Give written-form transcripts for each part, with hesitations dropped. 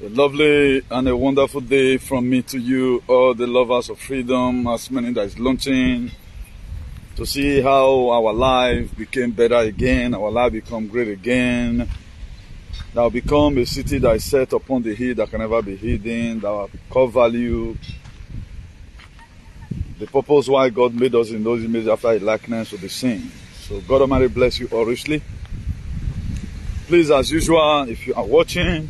A lovely and a wonderful day from me to you, all the lovers of freedom, as many that is launching, to see how our life became better again, our life become great again, that will become a city that is set upon the hill that can never be hidden, that will core value, the purpose why God made us in those images after His likeness will be seen. So God Almighty bless you all richly. Please, as usual, if you are watching,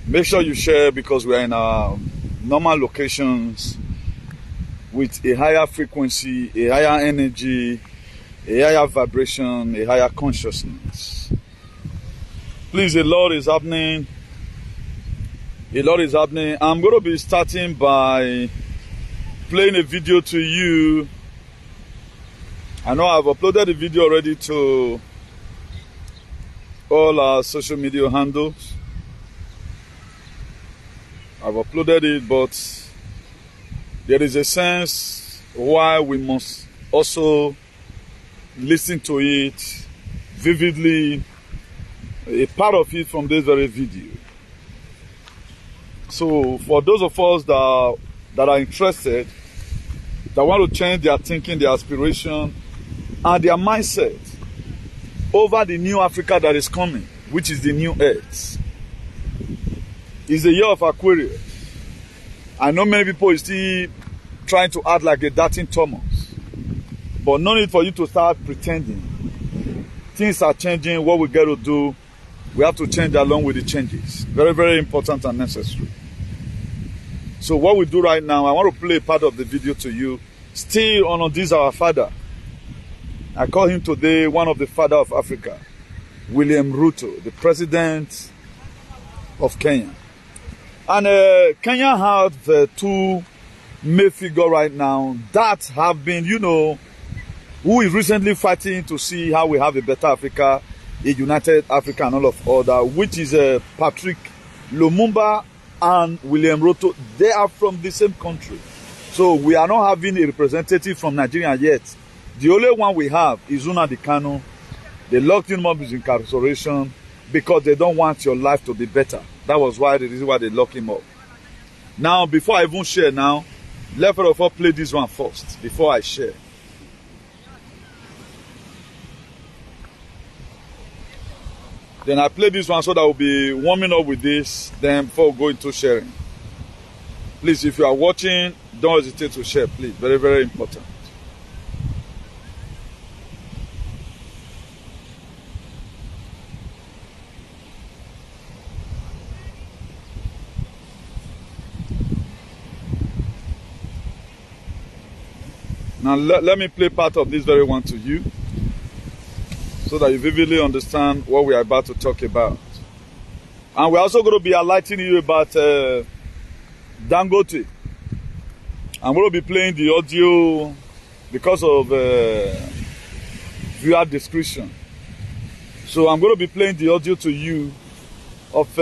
make sure you share, because we are in our normal locations with a higher frequency, a higher energy, a higher vibration, a higher consciousness. Please, a lot is happening. A lot is happening. I'm going to be starting by playing a video to you. I know I've uploaded the video already to all our social media handles. I've uploaded it, but there is a sense why we must also listen to it vividly, a part of it from this very video. So for those of us that are interested, that want to change their thinking, their aspiration, and their mindset over the new Africa that is coming, which is the new earth. It's the year of Aquarius. I know many people is still trying to act like a doubting Thomas, but no need for you to start pretending. Things are changing. What we got to do, we have to change along with the changes. Very, very important and necessary. So what we do right now, I want to play part of the video to you. Still on this our father. I call him today one of the father of Africa, William Ruto, the president of Kenya. And Kenya have two main figures right now that have been, who is recently fighting to see how we have a better Africa, a united Africa and all of other, which is Patrick Lumumba and William Ruto. They are from the same country. So we are not having a representative from Nigeria yet. The only one we have is Nnamdi Kanu. They locked him up with incarceration because they don't want your life to be better. That was the reason why they locked him up. Now, before I even share now, let me play this one first, before I share. Then I play this one so that we'll be warming up with this, then before we go into sharing. Please, if you are watching, don't hesitate to share, please. Very, very important. Now let me play part of this very one to you, so that you vividly understand what we are about to talk about. And we're also going to be enlightening you about Dangote. I'm going to be playing the audio because of viewer discretion. So I'm going to be playing the audio to you of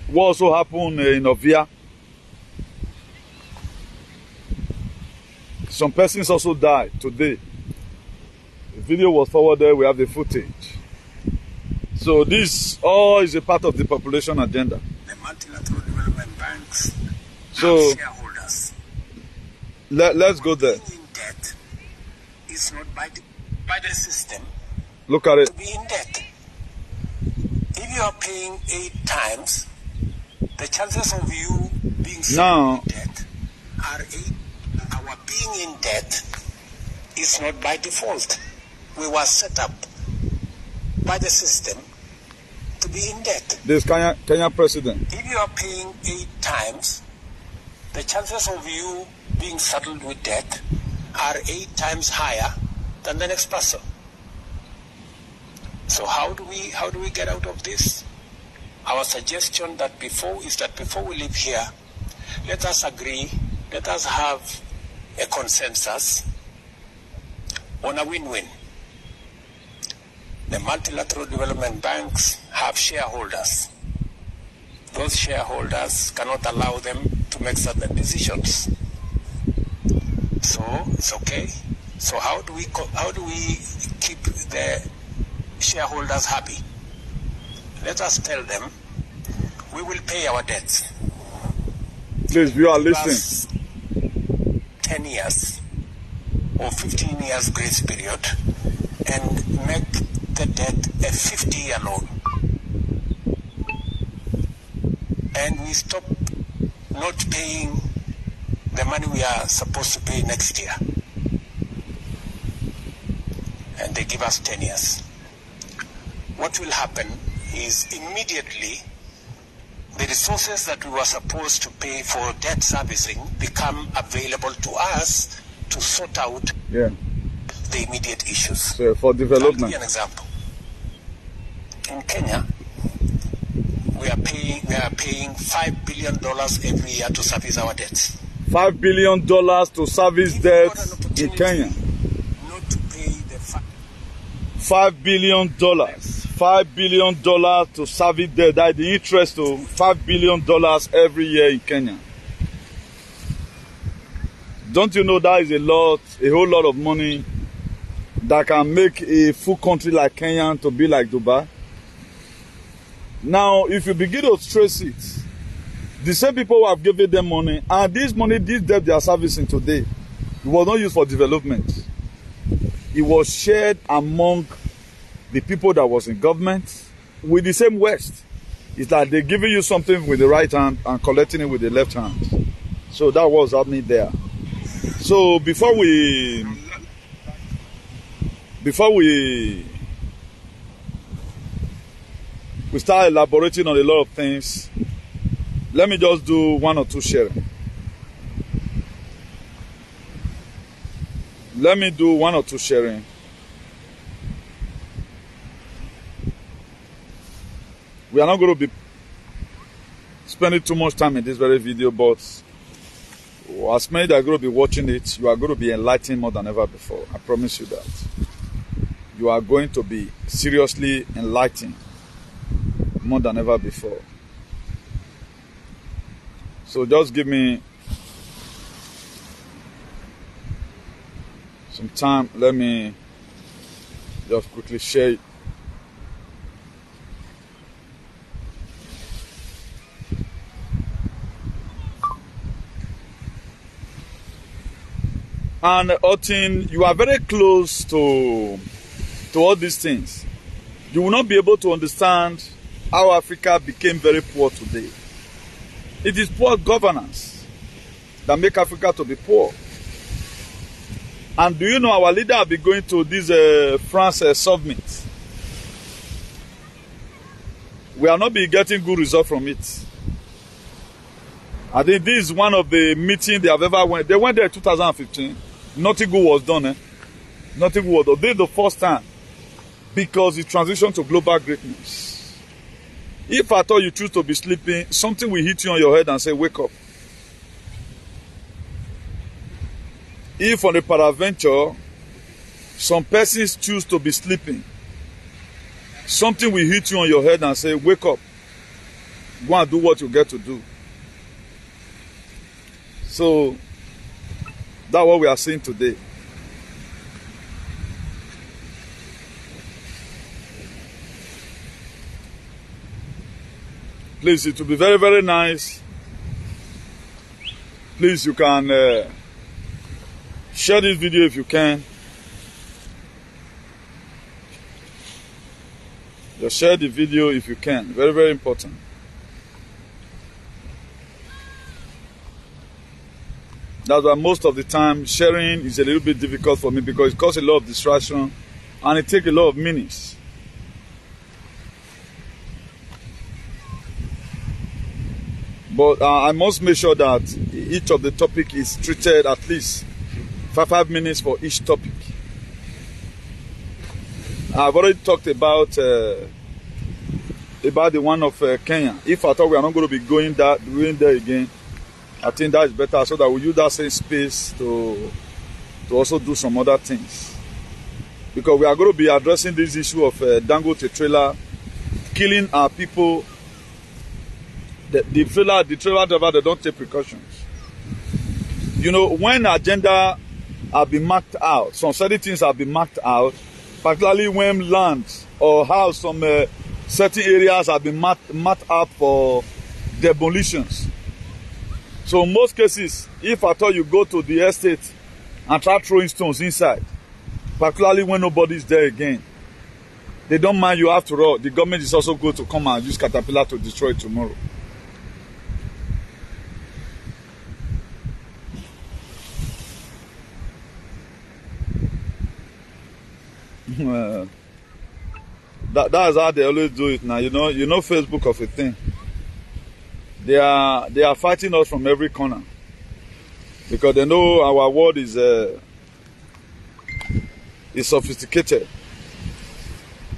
what also happened in Ovia. Some persons also died today. The video was forwarded, we have the footage. So this all is a part of the population agenda. The multilateral development banks so have shareholders. Let's go there. Being in debt is not by the system. Look at it. To be in debt. If you are paying 8 times, the chances of you being in debt are 8. Our being in debt is not by default. We were set up by the system to be in debt. This Kenya president. If you are paying 8 times, the chances of you being saddled with debt are 8 times higher than the next person. So how do we get out of this? Our suggestion before we leave here, let us agree, let us have a consensus on a win-win. The multilateral development banks have shareholders. Those shareholders cannot allow them to make certain decisions. So it's okay. So how do we keep the shareholders happy? Let us tell them we will pay our debts. Please, you are listening. 10 years or 15 years grace period and make the debt a 50-year loan. And we stop not paying the money we are supposed to pay next year. And they give us 10 years. What will happen is immediately the resources that we were supposed to pay for debt servicing become available to us to sort out the immediate issues. So for development. I'll give you an example. In Kenya, we are paying $5 billion every year to service our debts. $5 billion to service debts in Kenya. Not to pay the $5 billion. $5 billion to service debt. That the interest of $5 billion every year in Kenya. Don't you know that is a whole lot of money that can make a full country like Kenya to be like Dubai? Now, if you begin to trace it, the same people who have given them money, and this money, this debt they are servicing today, it was not used for development. It was shared among the people that was in government with the same West. It's like they're giving you something with the right hand and collecting it with the left hand. So that was happening there. So before we start elaborating on a lot of things, let me just do one or two sharing. Let me do one or two sharing. We are not going to be spending too much time in this very video, but as many that are going to be watching it, you are going to be enlightened more than ever before. I promise you that. You are going to be seriously enlightened more than ever before. So just give me some time. Let me just quickly share it. And Otin, you are very close to all these things. You will not be able to understand how Africa became very poor today. It is poor governance that make Africa to be poor. And do you know our leader will be going to this France summit? We are not be getting good result from it. I think this is one of the meetings they have ever went. They went there in 2015. Nothing good was done. Nothing good was done. This is the first time. Because it transitioned to global greatness. If at all you choose to be sleeping, something will hit you on your head and say, wake up. If on a peradventure, some persons choose to be sleeping, something will hit you on your head and say, wake up. Go and do what you get to do. So, that's what we are seeing today. Please, it will be very, very nice. Please, you can share this video if you can. Just share the video if you can. Very, very important. That's why most of the time sharing is a little bit difficult for me because it causes a lot of distraction and it takes a lot of minutes. But I must make sure that each of the topic is treated at least 5 minutes for each topic. I've already talked about the one of Kenya. If I thought we are not going to be going there again, I think that is better so that we use that same space to also do some other things. Because we are going to be addressing this issue of Dangote trailer killing our people. The trailer driver, they don't take precautions. You know, when agenda have been marked out, some certain things have been marked out, particularly when land or how some certain areas have been marked up for demolitions. So in most cases, if at all you go to the estate and try throwing stones inside, particularly when nobody's there again, they don't mind you after all. The government is also going to come and use caterpillar to destroy it tomorrow. That's how they always do it now. You know Facebook of a thing. They are fighting us from every corner because they know our world is sophisticated.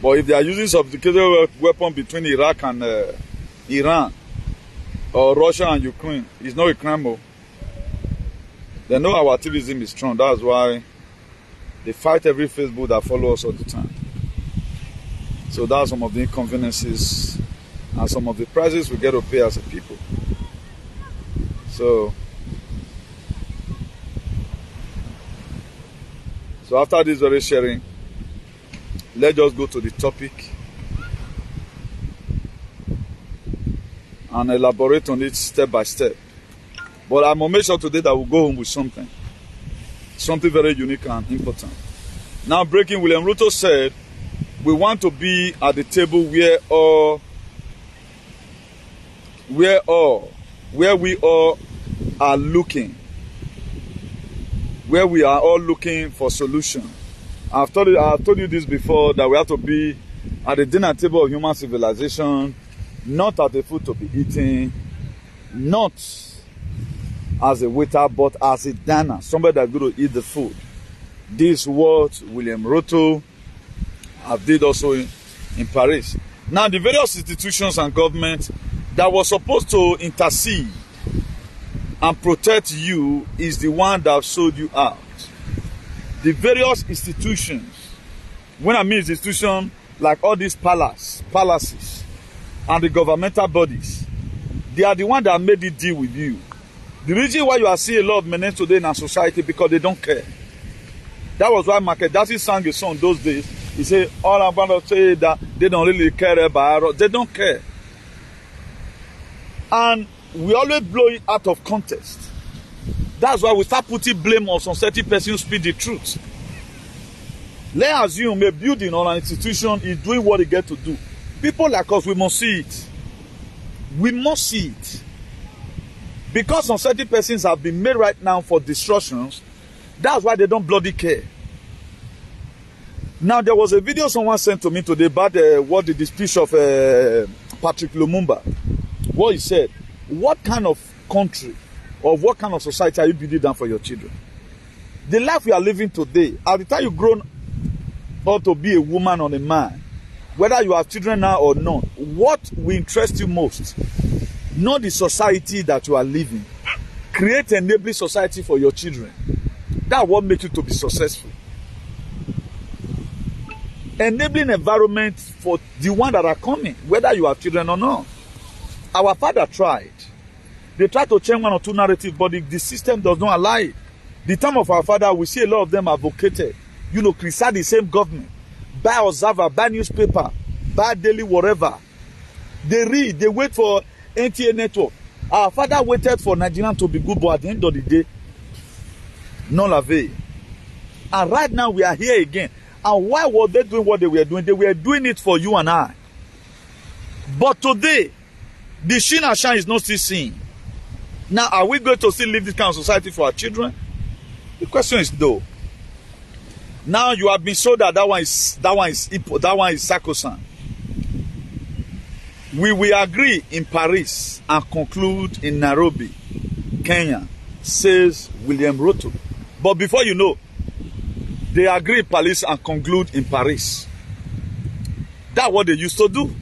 But if they are using sophisticated weapon between Iraq and Iran or Russia and Ukraine, it's not a crime. They know our activism is strong. That's why they fight every Facebook that follows us all the time. So that's some of the inconveniences and some of the prices we get to pay as a people. So after this very sharing, let's just go to the topic and elaborate on it step by step. But I'm going to make sure today that we'll go home with something very unique and important. Now, breaking, William Ruto said, we want to be at the table where we all are looking, where we are all looking for solution. I've told you this before, that we have to be at the dinner table of human civilization, not at the food to be eaten, not as a waiter, but as a diner, somebody that's going to eat the food. This is what William Ruto have did also in Paris. Now, the various institutions and governments that was supposed to intercede and protect you is the one that sold you out. The various institutions, when I mean institutions like all these palaces and the governmental bodies, they are the ones that made it deal with you. The reason why you are seeing a lot of menace today in our society, because they don't care. That was why Michael Jackson sang a song those days. He said, all I'm going to say is that they don't really care about us. They don't care. And we always blow it out of context. That's why we start putting blame on some certain person who speak the truth. Let's assume a building or an institution is doing what it gets to do. People like us, we must see it. We must see it. Because some certain persons have been made right now for destructions, that's why they don't bloody care. Now, there was a video someone sent to me today about what the speech of Patrick Lumumba, what he said. What kind of country or what kind of society are you building down for your children? The life we are living today, at the time you've grown up to be a woman or a man, whether you have children now or not, what will interest you most? Not the society that you are living. Create an enabling society for your children. That's what makes you to be successful. Enabling environment for the one that are coming, whether you have children or not. Our father tried. They tried to change one or two narratives, but the system does not allow it. The time of our father, we see a lot of them advocated, criticize the same government, buy observer, buy newspaper, buy daily whatever. They read, they wait for NTA network. Our father waited for Nigerian to be good, but at the end of the day, non la veille. And right now we are here again. And why were they doing what they were doing? They were doing it for you and I. But today, the shin and shine is not still seen. Now, are we going to still live this kind of society for our children? The question is no. Now you have been told that that one is sacrosanct. We will agree in Paris and conclude in Nairobi, Kenya, says William Ruto. But before you know, they agree in Paris and conclude in Paris. That's what they used to do.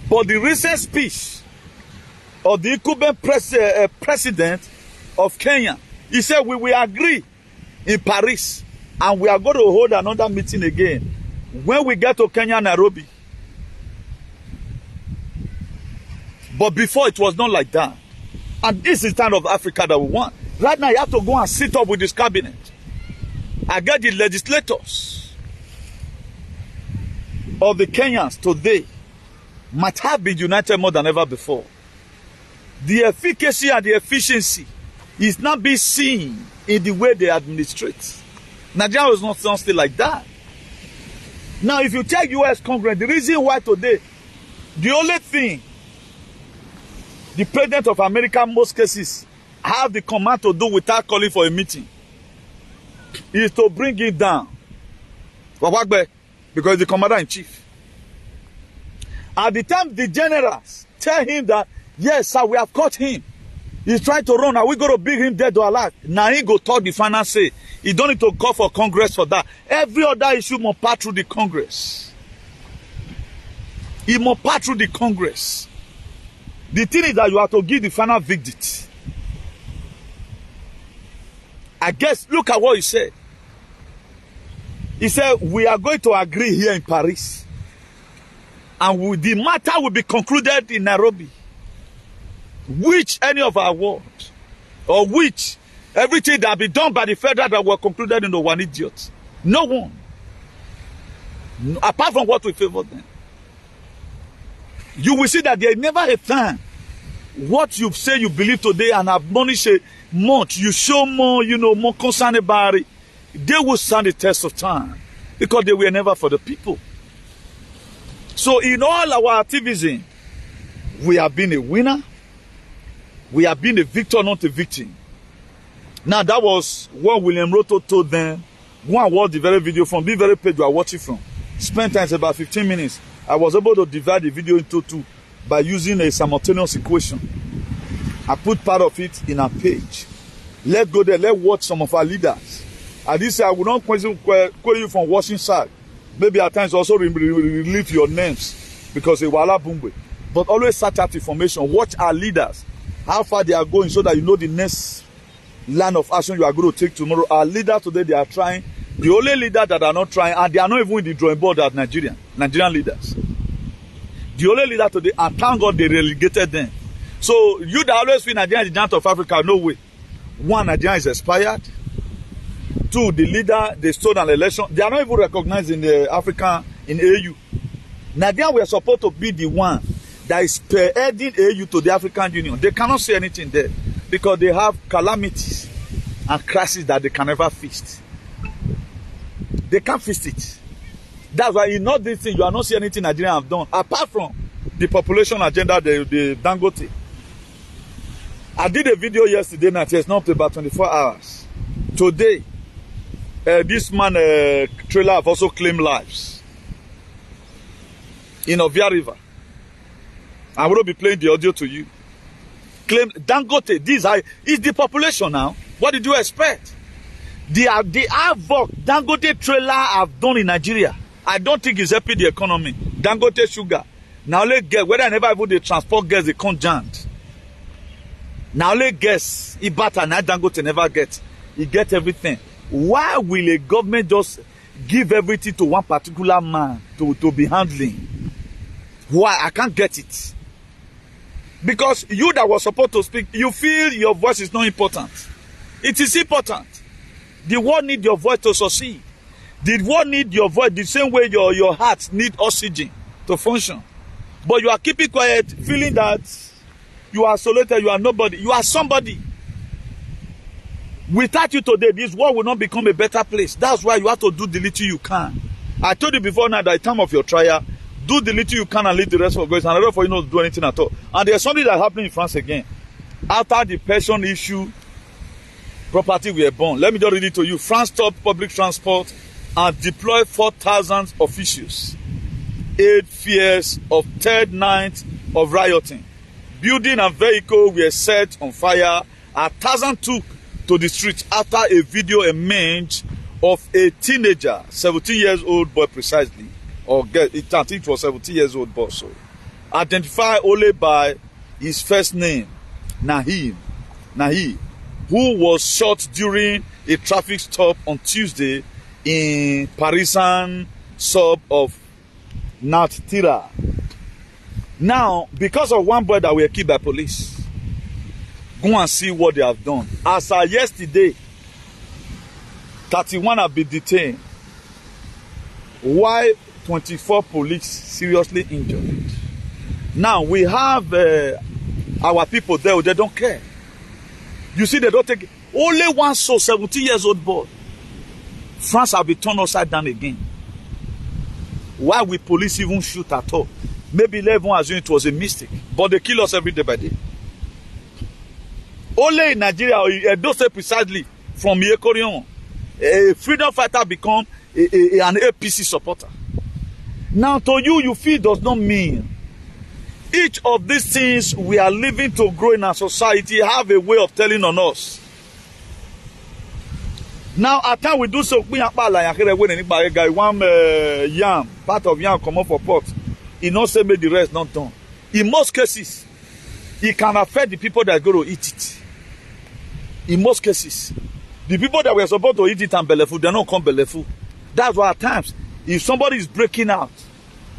But the recent speech of the incumbent president of Kenya, he said we will agree in Paris and we are going to hold another meeting again when we get to Kenya, Nairobi. But before, it was not like that. And this is the kind of Africa that we want. Right now, you have to go and sit up with this cabinet. I get the legislators of the Kenyans today might have been united more than ever before. the efficacy and the efficiency is not being seen in the way they administrate. Nigeria was not something like that. Now, if you check U.S. Congress, the reason why today, the only thing the president of America, in most cases, have the command to do without calling for a meeting is to bring it down. Because the commander-in-chief. At the time, the generals tell him that, yes, sir, we have caught him. He's trying to run. Are we going to bring him dead or alive? Now he go talk the final say. He don't need to call for Congress for that. Every other issue must pass through the Congress. He must pass through the Congress. The thing is that you have to give the final verdict. I guess, look at what he said. He said, we are going to agree here in Paris. And the matter will be concluded in Nairobi. Which any of our words, or which everything that be done by the federal that were concluded in the one idiot. No one. No, apart from what we favor them. You will see that there is never a time what you say you believe today and admonish a month, you show more, more concern about it. They will stand the test of time because they were never for the people. So in all our activism, we have been a winner. We have been a victor, not a victim. Now that was what William Ruto told them. Go and watch the very video from the very page you are watching from. Spend time about 15 minutes. I was able to divide the video into two by using a simultaneous equation. I put part of it in a page. Let's go there. Let's watch some of our leaders. And this I will not call you from watching side. Maybe at times also relieve your names because it will boom. But always search out information. Watch our leaders, how far they are going, so that you know the next line of action you are going to take tomorrow. Our leaders today, they are trying. The only leaders that are not trying, and they are not even in the drawing board, are Nigerian leaders. The only leader today, and thank God they relegated them. So you that always feel Nigeria is the giant of Africa, no way. One, Nigeria is expired. Two, the leader, they stole an election. They are not even recognized in the African, in AU. Nigeria were supposed to be the one that is spearheading AU to the African Union. They cannot say anything there because they have calamities and crises that they can never fix. They can't fix it. That's why in all these things, you are not seeing anything Nigeria have done, apart from the population agenda, the Dangote. I did a video yesterday night, it's not about 24 hours. Today, this man, trailer, have also claimed lives in Ovia River. I'm going to be playing the audio to you. Claim Dangote, is the population now. What did you expect? The havoc Dangote trailer have done in Nigeria, I don't think it's helping the economy. Dangote sugar. Now let's get whether I never even they transport gas, they can't jant. Now let's guess if Bata now Dangote never get. He get everything. Why will a government just give everything to one particular man to be handling? Why? I can't get it. Because you that was supposed to speak, you feel your voice is not important. It is important. The world needs your voice to succeed. The world needs your voice the same way your heart needs oxygen to function. But you are keeping quiet, feeling that you are isolated, you are nobody. You are somebody. Without you today, this world will not become a better place. That's why you have to do the little you can. I told you before now that at the time of your trial, do the little you can and leave the rest for God. It's another for you not to do anything at all. And there's something that's happening in France again. After the pension issue, property were born. Let me just read it to you. France stopped public transport and deployed 4,000 officials. 8 fears of third night of rioting. Building and vehicle were set on fire. 1,000 took to the streets after a video emerged of a teenager, 17 years old boy precisely, or girl, I think it was 17 years old boy, so identified only by his first name, Nahel, who was shot during a traffic stop on Tuesday in Parisian suburb of Nanterre. Now, because of one boy that were killed by police, go and see what they have done. As of yesterday, 31 have been detained, while 24 police seriously injured. Now, we have our people there, they don't care. You see, they don't take it. Only one soul, 17 years old boy. France have been turned upside down again. Why will police even shoot at all? Maybe everyone assumed it was a mistake. But they kill us every day by day. Only in Nigeria, those say precisely from Yekorion, a freedom fighter become an APC supporter. Now to you, you feel does not mean each of these things we are living to grow in our society have a way of telling on us. Now, at times we do so, we have one yam, part of yam come up for pot. It not say make the rest not done. In most cases, it can affect the people that go to eat it. In most cases, the people that were supposed to eat it and belly food, they don't come belly food. That's why at times, if somebody is breaking out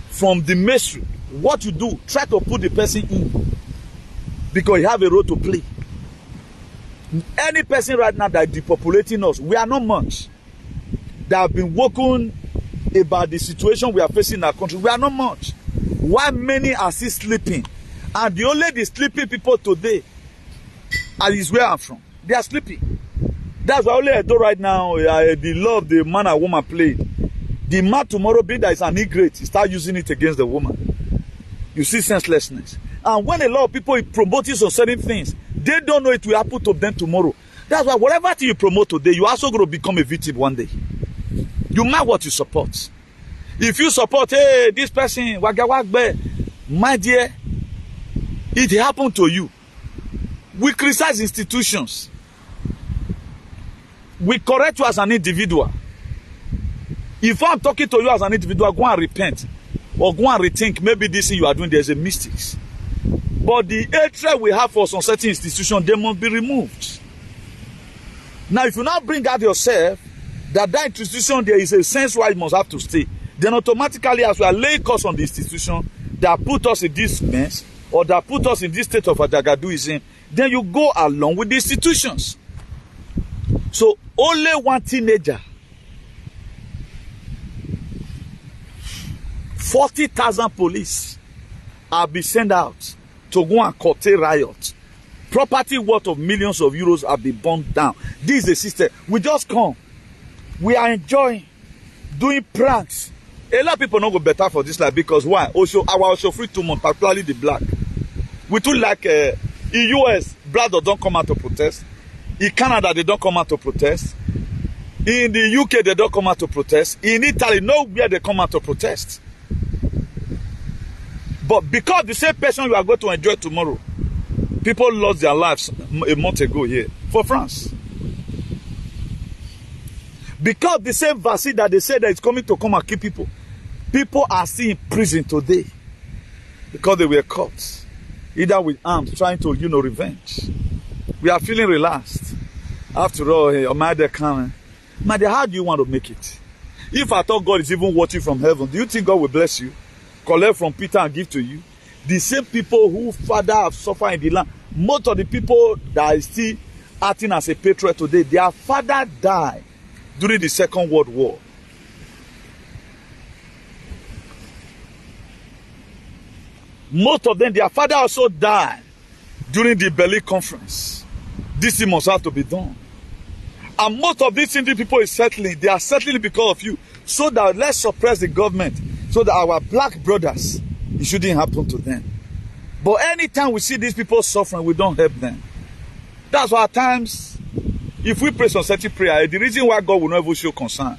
from the mainstream, what you do, try to put the person in. Because you have a role to play. Any person right now that is depopulating us, we are not much. That have been woken about the situation we are facing in our country, we are not much. Why many are still sleeping? And the only sleeping people today is where I'm from. They are sleeping. That's why only I do right now, the love the man and woman played. The man tomorrow being that is an ingrate, he start using it against the woman. You see senselessness. And when a lot of people promoting some certain things, they don't know it will happen to them tomorrow. That's why whatever thing you promote today, you also going to become a victim one day. You mind what you support. If you support, hey, this person, my dear, it happened to you. We criticize institutions. We correct you as an individual. If I'm talking to you as an individual, go and repent. Or go and rethink, maybe this thing you are doing, there's a mistake. But the hatred we have for some certain institutions, they must be removed. Now, if you now bring out yourself, that institution, there is a sense why it must have to stay, then automatically, as we are laying curse on the institution that put us in this mess, or that put us in this state of Adagaduism, then you go along with the institutions. So, only one teenager, 40,000 police have been sent out to go and curtail riot. Property worth of millions of euros have been burned down. This is the system. We just come. We are enjoying doing pranks. A lot of people don't go better for this life because why? Also, our also free 2 months, particularly the black. We too like in US, black don't come out to protest. In Canada, they don't come out to protest. In the UK, they don't come out to protest. In Italy, nowhere they come out to protest. But because the same person you are going to enjoy tomorrow, people lost their lives a month ago here for France. Because the same vaccine that they said that is coming to come and kill people, people are still in prison today because they were caught, either with arms, trying to, revenge. We are feeling relaxed. After all, my dear coming. My dear, how do you want to make it? If I thought God is even watching from heaven, do you think God will bless you? Collect from Peter and give to you? The same people who father have suffered in the land, most of the people that are still acting as a patriot today, their father died during the Second World War. Most of them, their father also died during the Berlin Conference. This thing must have to be done. And most of these Indian people is settling. They are settling because of you. So that let's suppress the government. So that our black brothers, it shouldn't happen to them. But anytime we see these people suffering, we don't help them. That's why at times, if we pray some certain prayer, the reason why God will never show concern.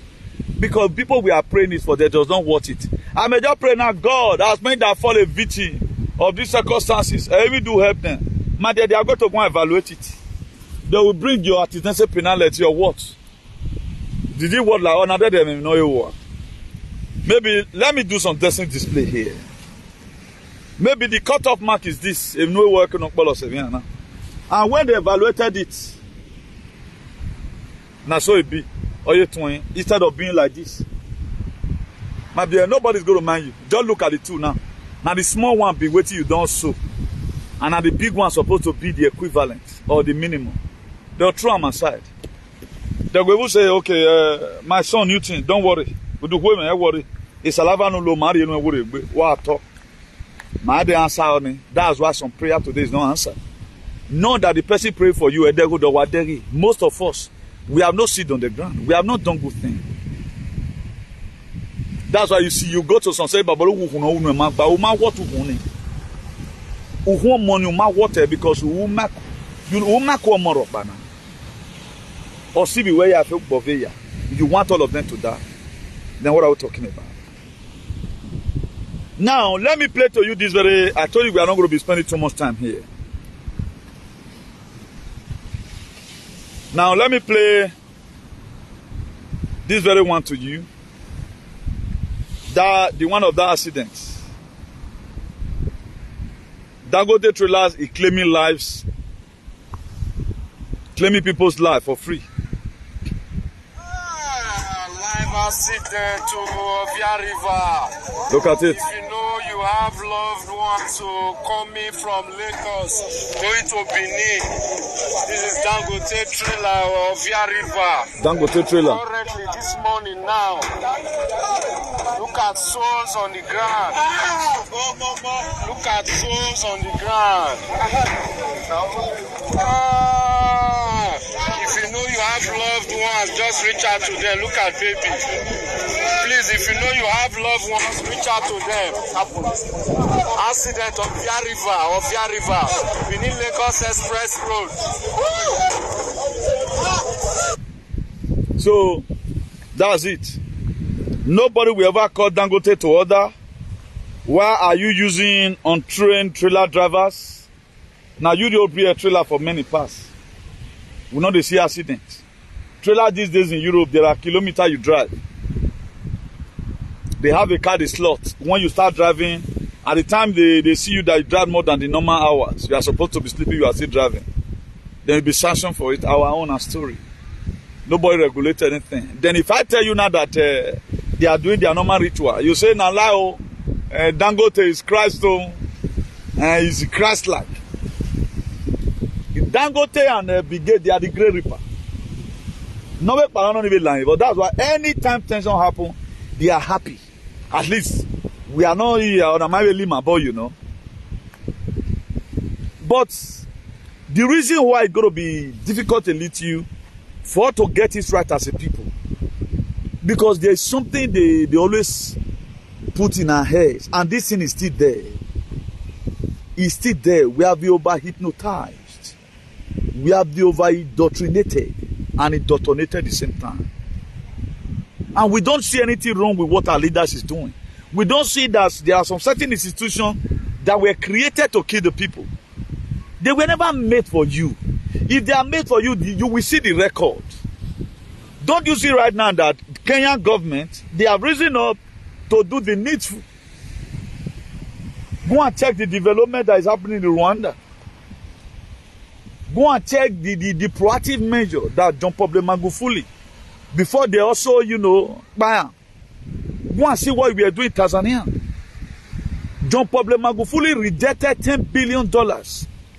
Because people we are praying is for, they just don't want it. I may just pray now, God has made that fall a victim of these circumstances. I even do help them. My dear, they are going to go and evaluate it. They will bring your attendance penalty or what? Did you what like another them know you what? Maybe let me do some destiny display here. Maybe the cutoff mark is this. If no work on now. And when they evaluated it, now so it be or you twin instead of being like this. My dear, nobody's going to mind you. Just look at the two now. Now the small one be waiting you don't sow. And now the big one supposed to be the equivalent or the minimum. They'll throw them aside. They will say, okay, my son, you think, don't worry. We do women, worry. It's a lava no low marry, no worry. What talk? My answer on it. That's why some prayer today is not answered. Not that the person prayed for you, most of us, we have not sit on the ground. We have not done good things. That's why you see, you go to some say, but what money, because you make more banana. Or see where you have Boveya. You want all of them to die. Then what are we talking about? Now, let me play to you this very... I told you we are not going to be spending too much time here. Now, let me play this very one to you. The one of the accidents. Dangote trailers is claiming lives, claiming people's life for free. Accident to Via River. Look at it. If you know you have loved ones coming from Lagos, going to Benin. This is Dangote trailer of Via River. Dangote trailer. Currently this morning now. Look at souls on the ground. Look at souls on the ground. If you know you have loved ones, just reach out to them. Look at baby. Please, if you know you have loved ones, reach out to them. Accident on Via River, Benin Lagos Express Road. So, that's it. Nobody will ever call Dangote to order. Why are you using untrained trailer drivers? Now, you don't be a trailer for many parts. We know they see accidents. Trailer these days in Europe, there are kilometers you drive. They have a car slot. When you start driving, at the time they see you that you drive more than the normal hours, you are supposed to be sleeping, you are still driving. Then you'll be sanctioned for it. Our own story. Nobody regulated anything. Then if I tell you now that they are doing their normal ritual, you say, now, Dangote is Christ, is Christ-like. Dangote and Brigade, they are the Great Reaper. Nobody not even lying, but that's why anytime tension happen, they are happy. At least we are not here on a Lima boy, you know. But the reason why it's going to be difficult to lead you for to get it right as a people, because there is something they always put in our heads, and this thing is still there. It's still there. We have been over-hypnotized. We have been over-indoctrinated and indoctrinated at the same time. And we don't see anything wrong with what our leaders is doing. We don't see that there are some certain institutions that were created to kill the people. They were never made for you. If they are made for you, you will see the record. Don't you see right now that Kenyan government, they have risen up to do the needful. Go and check the development that is happening in Rwanda. Go and check the proactive measure that John Pablo Magufuli, before they also, you know, go and see what we are doing in Tanzania. John Pablo Magufuli rejected $10 billion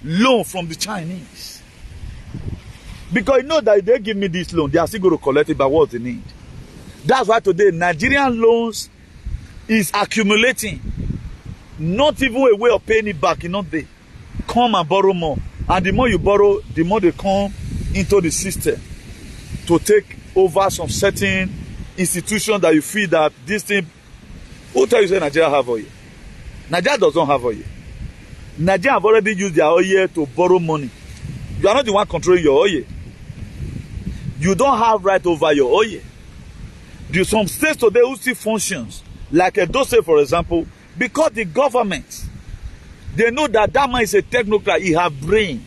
loan from the Chinese. Because you know that if they give me this loan, they are still going to collect it by what they need. That's why today Nigerian loans is accumulating. Not even a way of paying it back, you know, they come and borrow more. And the more you borrow, the more they come into the system to take over some certain institution that you feel that this thing. Who tell you say Nigeria have oil? Nigeria doesn't have oil. Nigeria have already used their oil to borrow money. You are not the one controlling your oil. You don't have right over your oil. There are some states today who still functions, like Edo State, for example, because the government, they know that that man is a technocrat, he have brain.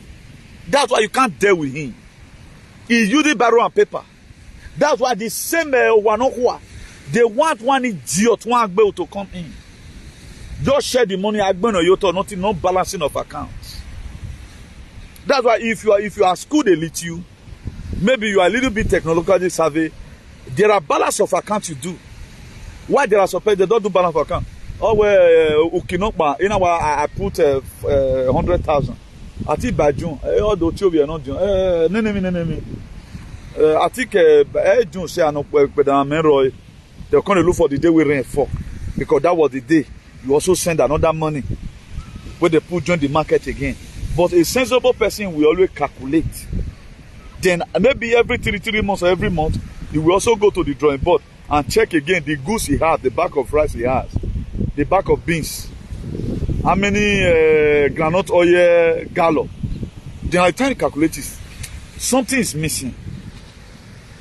That's why you can't deal with him. He's using barrow and paper. That's why the same Wanokwa, they want one idiot, one Agbe to come in. Just share the money, Agbe or Yoto, nothing, no balancing of accounts. That's why if you are school, they lead you, maybe you are a little bit technologically savvy, there are balance of accounts you do. Why there are support, they don't do balance of account. Oh, well, Ukinokba, you know, I put 100,000. I think by June, all the two we are not June. I think June say I know they're going to look for the day we rain for, because that was the day you also send another money where they put join the market again. But a sensible person will always calculate. Then maybe every 3 months or every month, he will also go to the drawing board and check again the goods he has, the bag of rice he has, the bag of beans, how many groundnut oil gallon. Then I try to calculate this. Something is missing.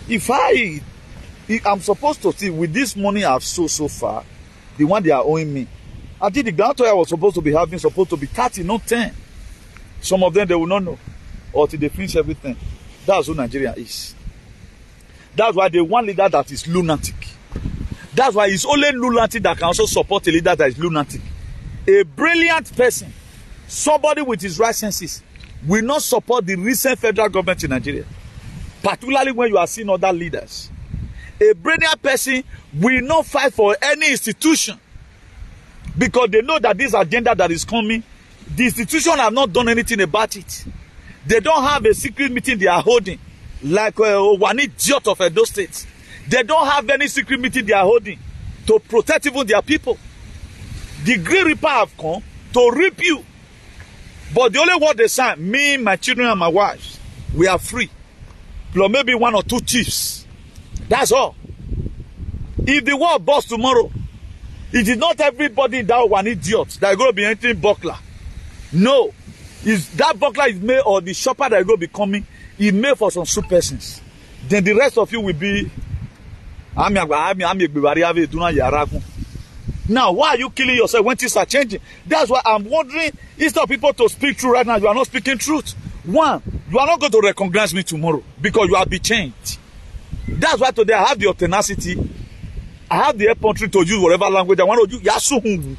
If I'm supposed to see with this money I've sold so far, the one they are owing me, I think the groundnut oil I was supposed to be having supposed to be 30, not 10. Some of them they will not know until they finish everything. That's who Nigeria is. That's why they want leader that is lunatic. That's why it's only lunatic that can also support a leader that is lunatic. A brilliant person, somebody with his right senses, will not support the recent federal government in Nigeria. Particularly when you are seeing other leaders. A brilliant person will not fight for any institution because they know that this agenda that is coming, the institution have not done anything about it. They don't have a secret meeting they are holding, like one idiot of those states. They don't have any secret meeting they are holding to protect even their people. The Green Reaper have come to reap you. But the only word they say, me, my children, and my wives, we are free. Plus maybe 1 or 2 chiefs. That's all. If the war busts tomorrow, it is not everybody in that one idiot that is going to be entering buckler. No. Is that buckler is made, or the shopper that is going to be coming, is made for some super persons. Then the rest of you will be. Now, why are you killing yourself when things are changing? That's why I'm wondering, instead of people to speak truth right now, you are not speaking truth. One, you are not going to recognize me tomorrow because you have been changed. That's why today I have the tenacity. I have the effrontery to use whatever language I want to use.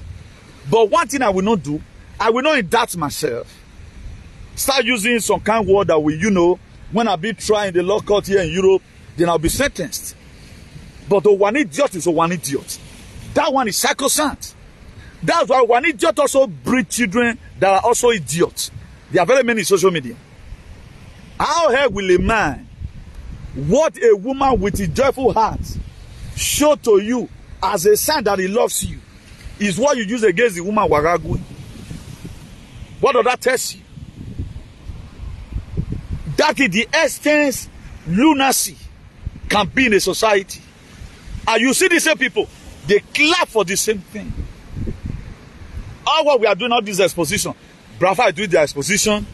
But one thing I will not do, I will not indict myself. Start using some kind of word that will, when I be trying the law court here in Europe, then I'll be sentenced. But the one idiot is a one idiot. That one is sacrosanct. That's why one idiot also breed children that are also idiots. There are very many social media. How hell will a man, what a woman with a joyful heart, show to you as a sign that he loves you, is what you use against the woman Waragui? What does that tell you? That is the extent lunacy can be in a society. And you see the same people, they clap for the same thing. All what we are doing, all this exposition, Brafa is doing their exposition.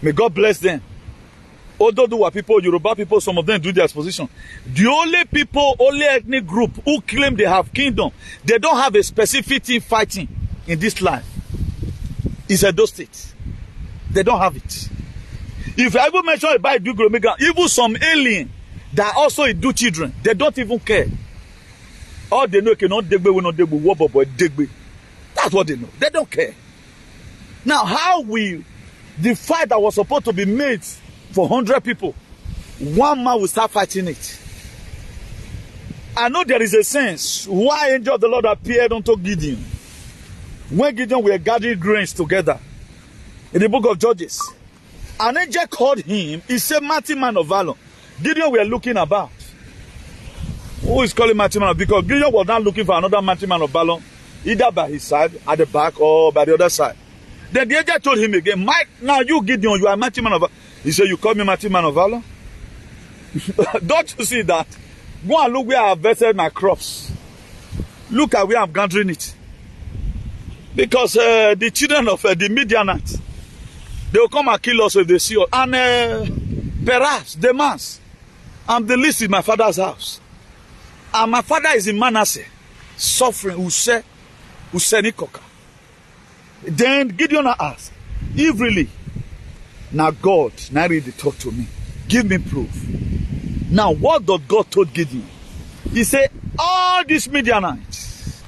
May God bless them. Although do what people, Yoruba people, some of them do their exposition. The only people, only ethnic group who claim they have kingdom, they don't have a specific thing fighting in this life. It's Edo State. They don't have it. If I ever mention about even some alien that also do children, they don't even care. All they know cannot degbe, we not degbe. That's what they know. They don't care. Now, how will the fight that was supposed to be made for 100 people, one man will start fighting it? I know there is a sense why angel of the Lord appeared unto Gideon. When Gideon were gathering grains together in the book of Judges, an angel called him. He said, mighty man of valor. Gideon were looking about. Who is calling mighty man? Because Gideon was not looking for another mighty man of valor, either by his side, at the back, or by the other side. Then the angel told him again, now you Gideon, you are mighty man of valor. He said, you call me mighty man of valor? Don't you see that? Go and look where I have vested my crops. Look at where I'm gathering it. Because the children of the Midianites, they will come and kill us if they see us. And perhaps, the mass, I'm the least in my father's house. And my father is in Manasseh, suffering, Usenikoka. Then Gideon asked, if really, now God, now really talk to me, give me proof. Now, what does God told Gideon? He said, all these Midianites,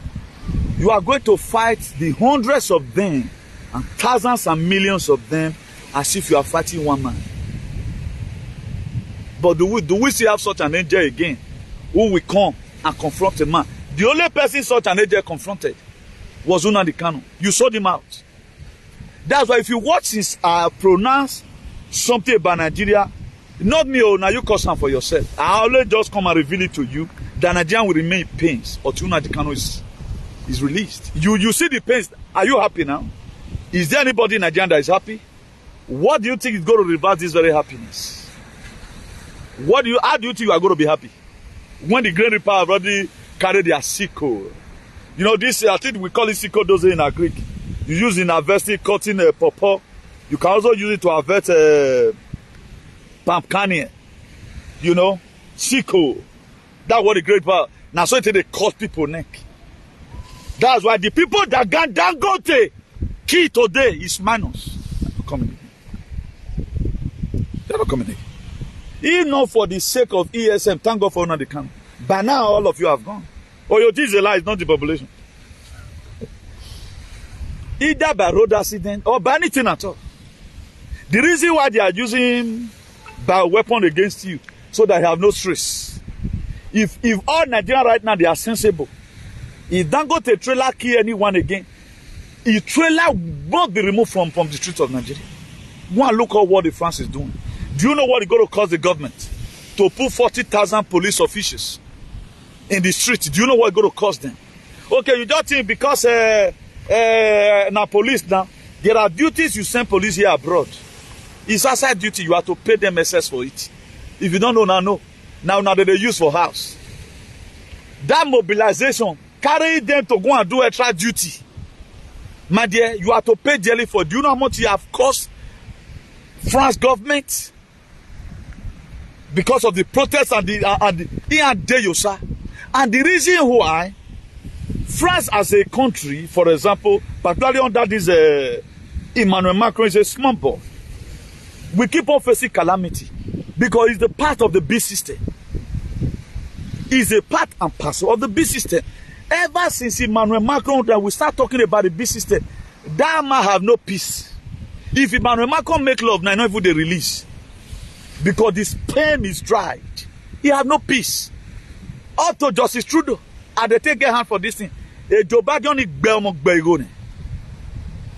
you are going to fight the hundreds of them and thousands and millions of them as if you are fighting one man. But do we still have such an angel again who will come and confront a man? The only person such an angel confronted was Nnamdi Kanu. You sold him out. That's why if you watch his pronounce something about Nigeria, not me, now you cause for yourself. I always just come and reveal it to you that Nigeria will remain in pains until Nnamdi Kanu is released. You see the pains. Are you happy now? Is there anybody in Nigeria that is happy? What do you think is going to reverse this very happiness? How do you think you are going to be happy? When the Great Reaper have already carried their sickle. You know, this, I think we call it sickle those in our Greek. You use in harvesting, cutting a pawpaw. You can also use it to harvest palm kernel. You know, sickle. That's what the Great Reaper. Now, so they cut people neck. That's why the people that got Dangote key today is minus. They're not coming in. They're not coming in. If not for the sake of ESM, thank God for another camp. By now, all of you have gone. Or your is a lie, it's not the population. Either by road accident or by anything at all. The reason why they are using bioweapon against you, so that you have no stress. If all Nigerians right now, they are sensible. If Dangote trailer kill anyone again, the trailer won't be removed from the streets of Nigeria. Go and look at what the France is doing. Do you know what it's going to cost the government to put 40,000 police officials in the street? Do you know what it's going to cost them? Okay, you just think because now police now, there are duties you send police here abroad. It's outside duty, you have to pay them excess for it. If you don't know now, no. Now they use for house. That mobilization, carry them to go and do extra duty. My dear, you have to pay dearly for. Do you know how much you have cost France government? Because of the protests and the and the reason why France as a country, for example, particularly under this Emmanuel Macron is a small boy. We keep on facing calamity because it's the part of the beast system. It's a part and parcel of the beast system. Ever since Emmanuel Macron that we start talking about the beast system, that man have no peace. If Emmanuel Macron make love, now not even they release. Because this pen is dried. He have no peace. Up to Justice Trudeau, and they take a hand for this thing.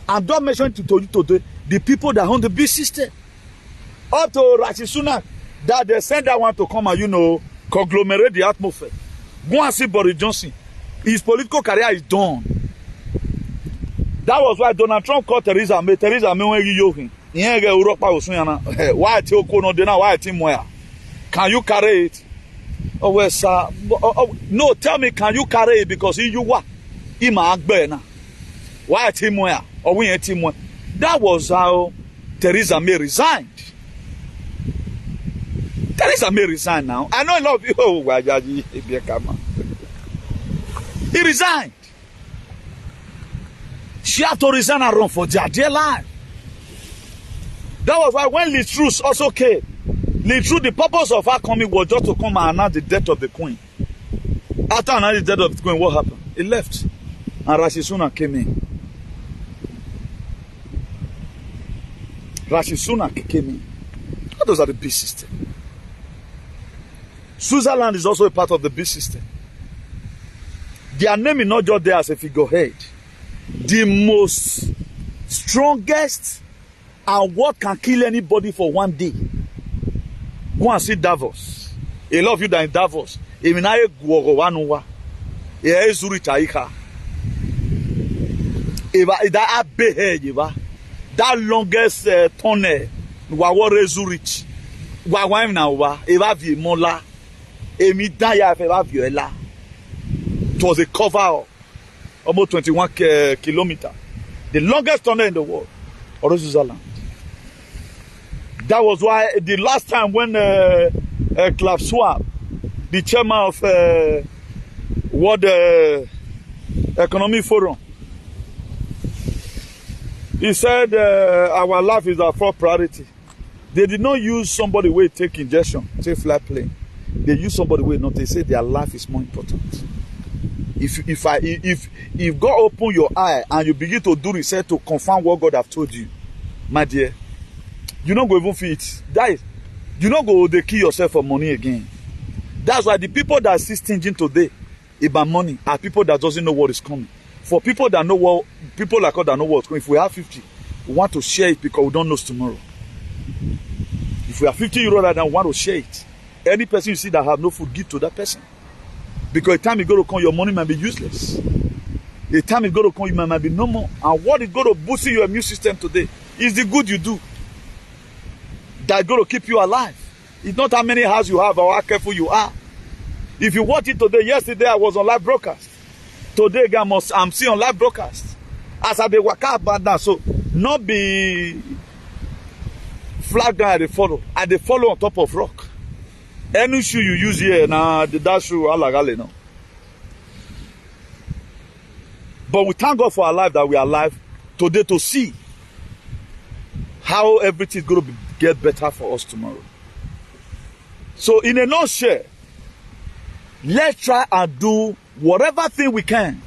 I'm not mentioning to you today the people that own the beast system. Up to Rashi Sunak, that they send that one to come and, you know, conglomerate the atmosphere. Go and see Boris Johnson. His political career is done. That was why Donald Trump called Theresa May. Theresa May when you yoking. Why can you carry it? Oh, well, sir. No, tell me, can you carry it? Because you what? Why team where? Or we ain't team where? That was how Theresa May resigned. Theresa May resigned now. I know a lot of you. Oh, he resigned. She had to resign and run for their dear life. That was why when Liz Truss also came, Liz Truss, the purpose of her coming was just to come and announce the death of the queen. After announcing the death of the queen, what happened? He left. And Rashi Sunak came in. Rashi Sunak came in. Those are the beast system. Switzerland is also a part of the beast system. Their name is not just there as a figurehead. The most strongest and what can kill anybody for one day. Go and see Davos. A lot of you that in Davos. That longest tunnel. It was a cover of almost 21 kilometers. The longest tunnel in the world. Or Switzerland. That was why the last time when Klaus Schwab, the chairman of World Economic Forum, he said our life is our first priority. They did not use somebody who take injection, take flight plane. They use somebody who not. They say their life is more important. If God open your eye and you begin to do research to confirm what God have told you, my dear, you don't go even feel it. That is, you don't go they kill yourself for money again. That's why the people that see stinging today about money are people that doesn't know what is coming. For people that know what, people like us that know what's coming, if we have 50, we want to share it because we don't know tomorrow. If we have 50 euros right now, we want to share it. Any person you see that have no food, give to that person. Because the time you go to come, your money might be useless. A time is going to come, you might be no more. And what is going to boost your immune system today is the good you do. That's going to keep you alive. It's not how many hours you have or how careful you are. If you watch it today, yesterday I was on live broadcast. Today I'm seeing on live broadcast. As I be waka about that, so not be flag down at the follow. At the follow on top of rock. Any shoe you use here, now that shoe, alagale no. But we thank God for our life that we are alive today to see how everything is going to get better for us tomorrow. So in a nutshell, let's try and do whatever thing we can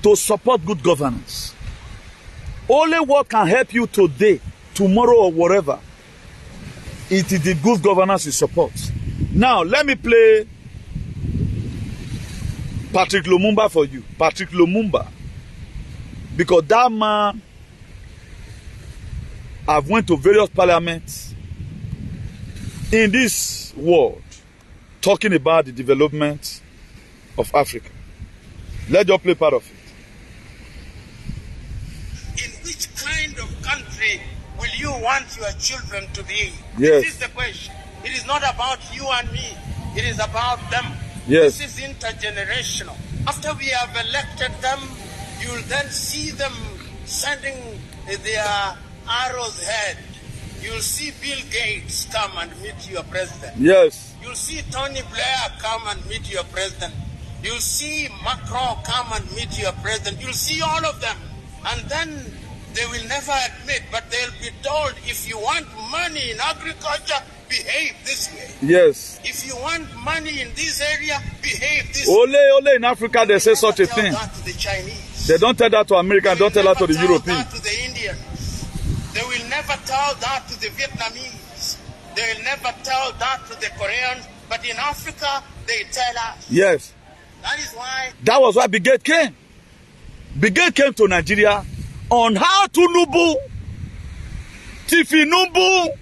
to support good governance. Only what can help you today, tomorrow or whatever, it is the good governance you support. Now, let me play Patrick Lumumba for you. Patrick Lumumba. Because that man, I've went to various parliaments in this world talking about the development of Africa. Let's just play part of it. In which kind of country will you want your children to be? Yes. This is the question. It is not about you and me. It is about them. Yes. This is intergenerational. After we have elected them, you'll then see them sending their arrows ahead. You'll see Bill Gates come and meet your president. Yes. You'll see Tony Blair come and meet your president. You'll see Macron come and meet your president. You'll see all of them. And then they will never admit, but they'll be told, if you want money in agriculture, behave this way. Yes. If you want money in this area, behave this way. Only in Africa they say such a thing. That to the Chinese. They don't tell that to Americans, don't tell that to the Europeans. To the Indians. They will never tell that to the Vietnamese. They will never tell that to the Koreans. But in Africa, they tell us. Yes. That is why. That was why Brigade came. Brigade came to Nigeria on how to Nubu, Tifi Nubu.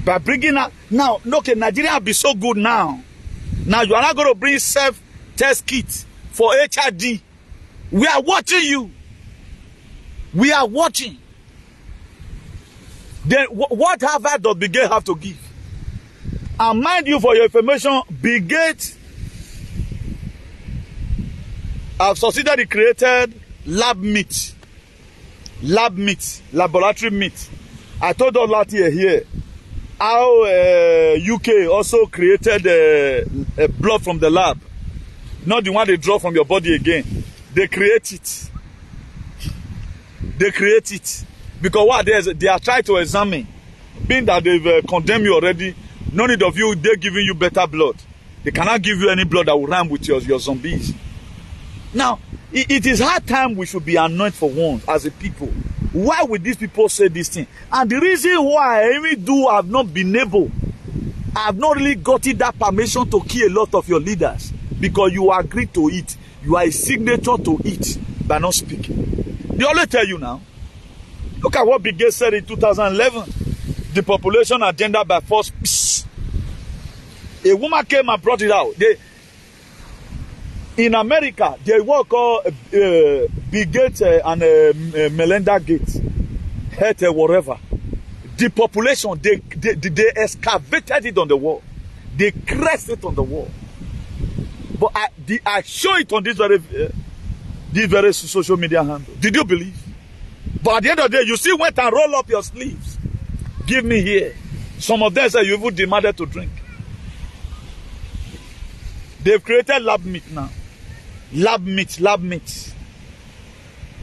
By bringing out now, okay, Nigeria will be so good now. Now you are not going to bring self-test kits for HID. We are watching you. We are watching. Then what Harvard does Brigade have to give? And mind you, for your information, Brigade have succeeded in created lab meat. Lab meat, laboratory meat. I told us last year here how UK also created a blood from the lab. Not the one they draw from your body again. They create it. They create it. Because what they are trying to examine, being that they've condemned you already, no need of you, they're giving you better blood. They cannot give you any blood that will rhyme with your zombies. Now, it is hard time we should be anointed for once as a people. Why would these people say this thing? And the reason why I even do have not been able, I have not really gotten that permission to kill a lot of your leaders. Because you agree to it. You are a signature to it by not speaking. They always tell you now. Look at what Brigade said in 2011. The population agenda by force. Psst. A woman came and brought it out. In America, they work called Big Gate and Melinda Gate, head whatever. The population, they excavated it on the wall. They crest it on the wall. But I show it on this very social media handle. Did you believe? But at the end of the day, you still went and roll up your sleeves. Give me here. Some of them say you even demanded to drink. They've created lab meat now. Lab meat, lab meat.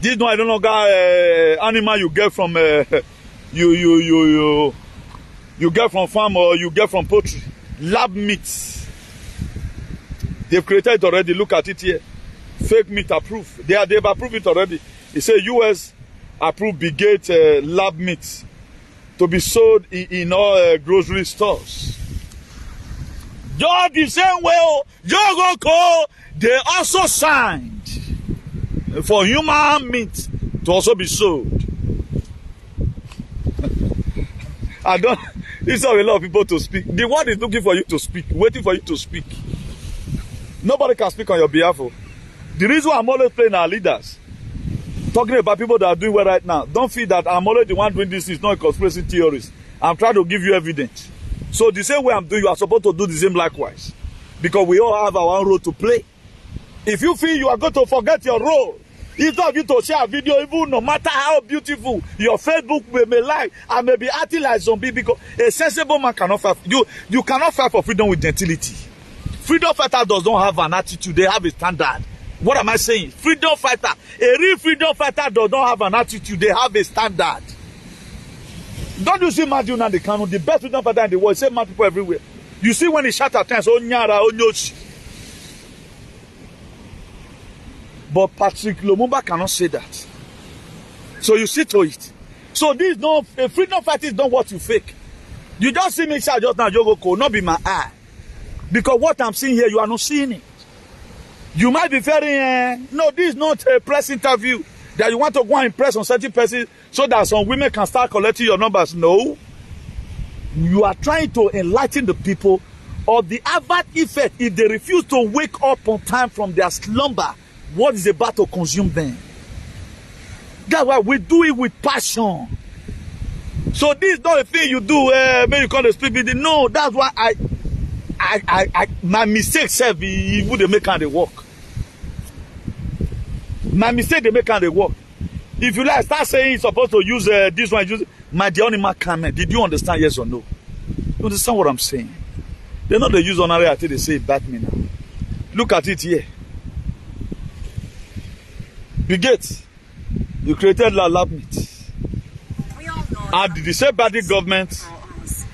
This one I don't know animal you get from you get from farm or you get from poultry. Lab meat. They've created it already. Look at it here. Fake meat approved. They've approved it already. It says US approved Brigade lab meat to be sold in all grocery stores. Just the same way, they also signed for human meat to also be sold. Instead of a lot of people to speak, the world is looking for you to speak, waiting for you to speak. Nobody can speak on your behalf. The reason why I'm always playing our leaders, talking about people that are doing well right now, don't feel that I'm always the one doing this. It's not a conspiracy theorist. I'm trying to give you evidence. So the same way I'm doing, you are supposed to do the same likewise. Because we all have our own role to play. If you feel you are going to forget your role, instead of you to share a video, even no matter how beautiful your Facebook may like, and may be acting like zombie, because a sensible man cannot fight. You cannot fight for freedom with gentility. Freedom fighter does not have an attitude, they have a standard. What am I saying? Freedom fighter, a real freedom fighter does not have an attitude, they have a standard. Don't you see Matthew Nandekano, the best freedom fighter in the world, same mad people everywhere. You see when he shouts at times, oh nyara, oh nyoshi. But Patrick Lumumba cannot say that. So you see to it. So this is not, a freedom fighter is not what you fake. You just see me shout just now, Jogoko, not be my eye. Because what I'm seeing here, you are not seeing it. You might be very, no, this is not a press interview that you want to go and impress on certain persons so that some women can start collecting your numbers. No. You are trying to enlighten the people of the adverse effect if they refuse to wake up on time from their slumber. What is about to consume them? That's why we do it with passion. So this is not a thing you do, maybe you call the speak with it. No, that's why my mistake self, even they make how they work. My mistake they make how they work. If you like, start saying you're supposed to use this one, use my the only comment. Did you understand? Yes or no? You understand what I'm saying? They know they use honorary until they say it back me now. Look at it here. Brigade, you created lab meat. And the same body government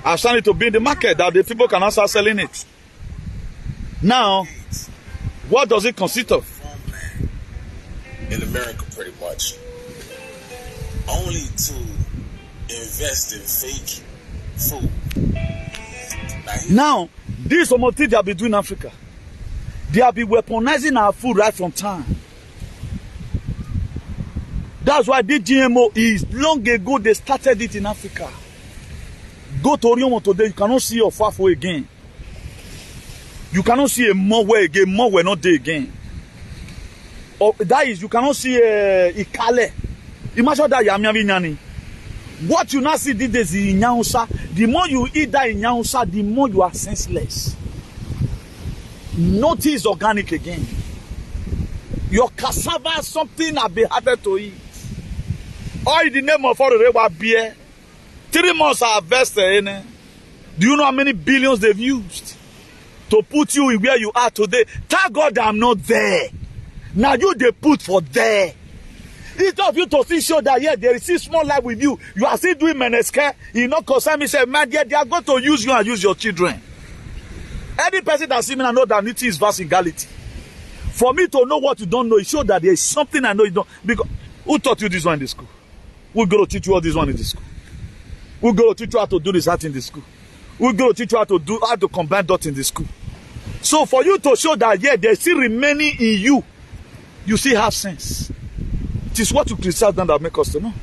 are trying to be in the market that the people cannot start selling it. Now, what does it consist of? In America, pretty much. Only to invest in fake food. Now, this is what they have been doing in Africa. They have been weaponizing our food right from time. That's why this GMO is long ago they started it in Africa. Go to Oriomo today, you cannot see your Fafo again. You cannot see a Mowe again. Mowe not there again. Or that is, you cannot see a Ikale. Imagine that Yamiami. What you now see these days in Nyausa, the more you eat that in Nyausa, the more you are senseless. Notice organic again. Your cassava, something have been harder to eat. All in the name of all the beer. 3 months are invested in. Do you know how many billions they've used to put you in where you are today? Thank God I'm not there. Now you they put for there. Instead of you to see show that yeah, there is still small life with you. You are still doing menesque. You know, concern me say, man, yeah, they are going to use you and use your children. Any person that see me and know that it is vast equality. For me to know what you don't know, it shows that there is something I know you don't. Because who taught you this one in the school? We're going to teach you all this one in the school. We're going to teach you how to do this art in the school. We're going to teach you how to combine dots in the school. So for you to show that yeah, there's still remaining in you, you still have sense. It is what you criticize them that make us to know.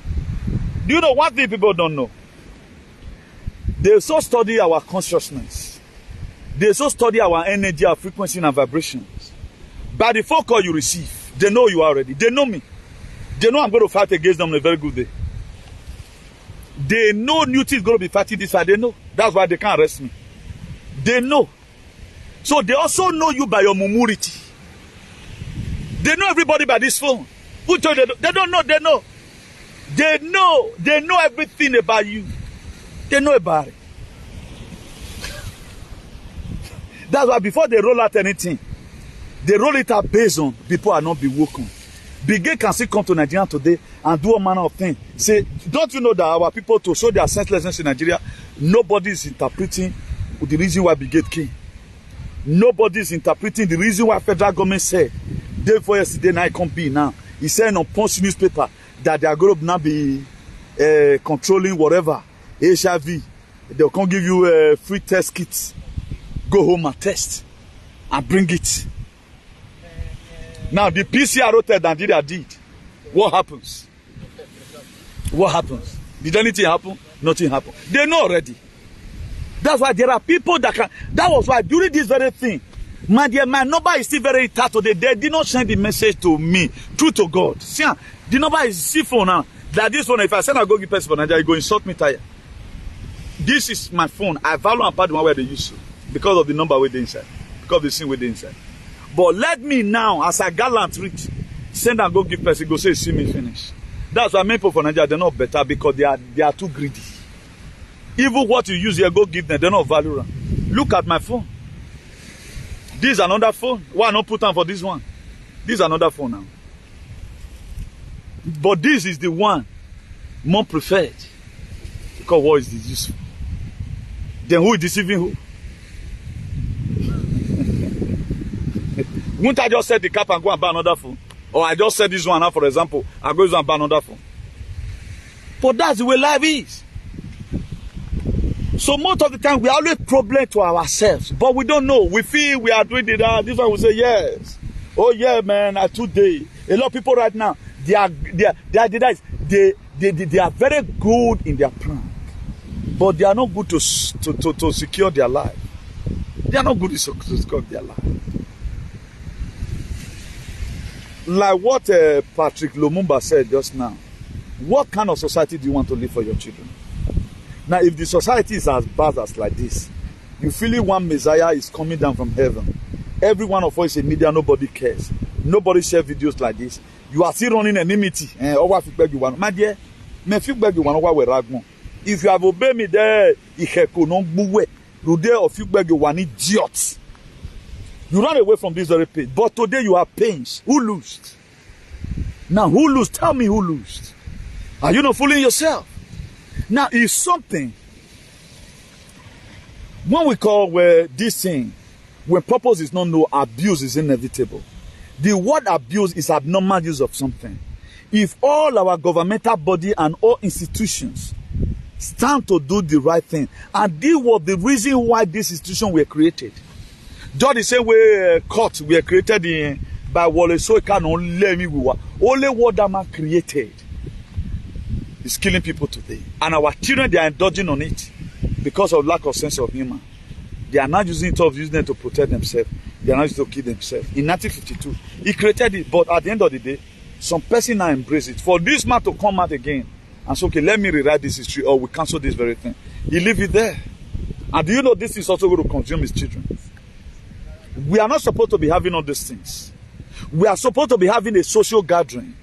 Do you know one thing people don't know? They so study our consciousness. They so study our energy, our frequency and our vibrations. By the phone call you receive, they know you already. They know me. They know I'm going to fight against them on a very good day. They know Newton is going to be fighting this side. They know. That's why they can't arrest me. They know. So they also know you by your mumurity. They know everybody by this phone. Who told you? They don't know. They know. They know. They know everything about you. They know about it. That's why before they roll out anything, they roll it out based on people are not be woken. Bigay can still come to Nigeria today and do all manner of things. Say, don't you know that our people, to show their senselessness in Nigeria, nobody is interpreting the reason why Bigay came. Nobody is interpreting the reason why federal government said, day before yesterday, now it can't be now. He said on Punch newspaper that they are going to now be controlling whatever, HIV. They can't give you free test kits. Go home and test and bring it. Now the PCR rotated and did. What happens? What happens? Did anything happen? Nothing happened. They know already. That's why there are people that can. That was why during this very thing, my dear, my number is still very intact today. They did not send the message to me, true to God. See, the number is see phone now. That this one, if I send a go give person for Nigeria, you go insult me tire. This is my phone. I value and part the one where they use it because of the number with the inside, because of the scene with the inside. But let me now, as a gallant reach, send and go give person, go say, see me finish. That's why many people for Nigeria, they're not better because they are too greedy. Even what you use here, go give them, they're not valuable. Look at my phone. This is another phone. Why not put on for this one? This is another phone now. But this is the one more preferred. Because what is this useful? Then who is deceiving who? Won't I just set the cap and go and buy another phone? Or I just set this one out, for example, I go and buy another phone. But that's the way life is. So most of the time we always problem to ourselves, but we don't know. We feel we are doing it. This one will say yes. Oh yeah, man. Today, a lot of people right now they are very good in their plan, but they are not good to secure their life. They are not good to secure their life. Like what Patrick Lumumba said just now. What kind of society do you want to live for your children? Now, if the society is as bad as like this, you feel one Messiah is coming down from heaven. Every one of us in media, nobody cares. Nobody share videos like this. You are still running enmity. My dear, if you have obeyed me there, you idiot. You run away from this very pain. But today you have pains. Who lost? Now, who lost? Tell me who lost. Are you not fooling yourself? Now, it's something. When we call this thing, when purpose is not known, abuse is inevitable. The word abuse is abnormal use of something. If all our governmental body and all institutions stand to do the right thing, and this was the reason why this institution were created. Just the same way courts were created by Wale, so it can only let me only what that man created is killing people today. And our children, they are indulging on it because of lack of sense of humor. They are not using it to protect themselves. They are not using it to kill themselves. In 1952, he created it, but at the end of the day, some person now embrace it. For this man to come out again and say, okay, let me rewrite this history or we cancel this very thing. He leave it there. And do you know this is also going to consume his children? We are not supposed to be having all these things. We are supposed to be having a social gathering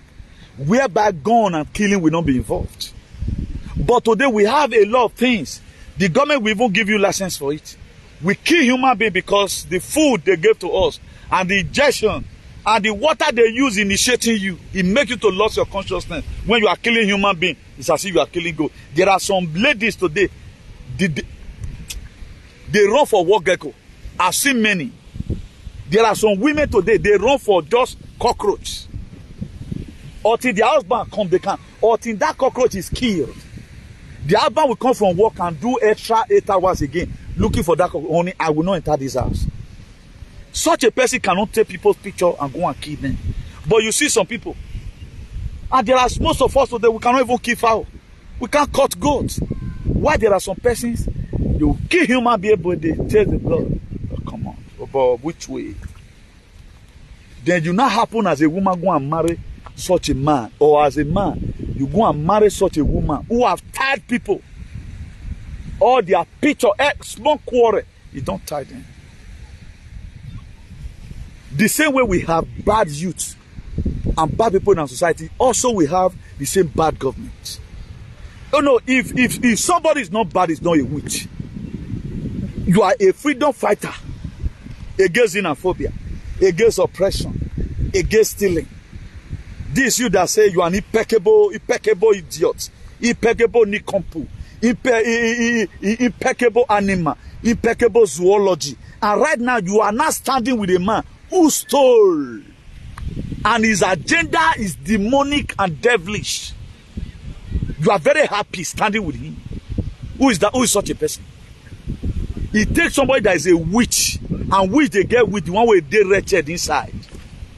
whereby gun and killing will not be involved. But today we have a lot of things. The government will even give you license for it. We kill human beings because the food they gave to us and the injection and the water they use initiating you, it makes you to lose your consciousness. When you are killing human beings, it's as if you are killing goat. There are some ladies today, they run for war gecko. I've seen many. There are some women today, they run for just cockroach. Until their husband come, they can. Until that cockroach is killed. The husband will come from work and do extra 8 hours again, looking for that cockroach. Only I will not enter this house. Such a person cannot take people's picture and go and kill them. But you see some people, and there are most of us today, we cannot even kill fowl. We can't cut goats. Why there are some persons, they will kill human beings, but they taste the blood. Oh, come on. But which way? Then you not happen as a woman go and marry such a man, or as a man, you go and marry such a woman who have tied people. All their picture, small quarrel, you don't tie them. The same way we have bad youth and bad people in our society, also we have the same bad government. Oh no, if somebody is not bad, it's not a witch. You are a freedom fighter against xenophobia, against oppression, against stealing. This you that say you are an impeccable idiot, impeccable nincompoop, impeccable animal, impeccable zoology. And right now you are not standing with a man who stole, and his agenda is demonic and devilish. You are very happy standing with him. Who is that? Who is such a person? He takes somebody that is a witch, and which they get with the one where they wretched inside,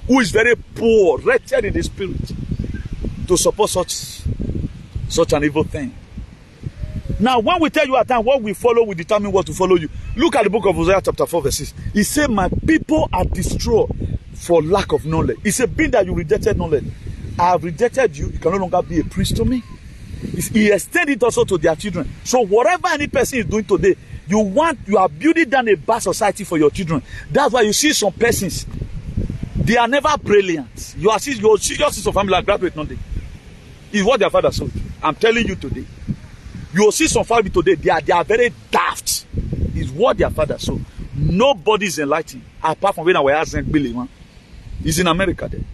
who is very poor, wretched in the spirit, to support such an evil thing. Now, when we tell you at time what we follow, we determine what to follow you. Look at the book of Hosea chapter 4 verse 6. He said, my people are destroyed for lack of knowledge. He said, being that you rejected knowledge, I have rejected you. You can no longer be a priest to me. He extended it also to their children. So whatever any person is doing today, you are building down a bad society for your children. That's why you see some persons, they are never brilliant. You see your sister family like graduate nothing. It's what their father sold. I'm telling you today. You will see some family today, they are very daft. It's what their father saw. Nobody is enlightened apart from when I was asking Billy, man. He's in America there.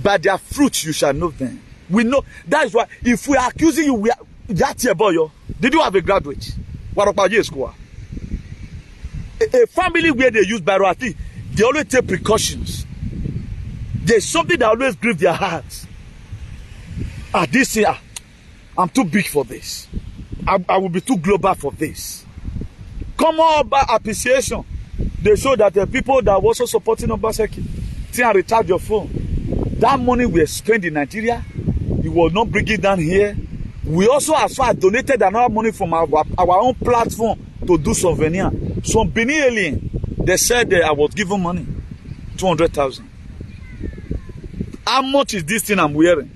By their fruits you shall know them. We know that is why if we are accusing you, we are that here boy. Did you have a graduate? What about your school? A family where they use biorati, they always take precautions. There's something that always grieves their hearts. This year, I'm too big for this. I will be too global for this. Come on, by appreciation. They show that the people that were also supporting Obaseki, and recharge your phone. That money we spend in Nigeria, it was not bring it down here. We also, as far as donated another money from our own platform to do souvenir. Some Benin alien, they said that I was given money, 200,000. How much is this thing I'm wearing?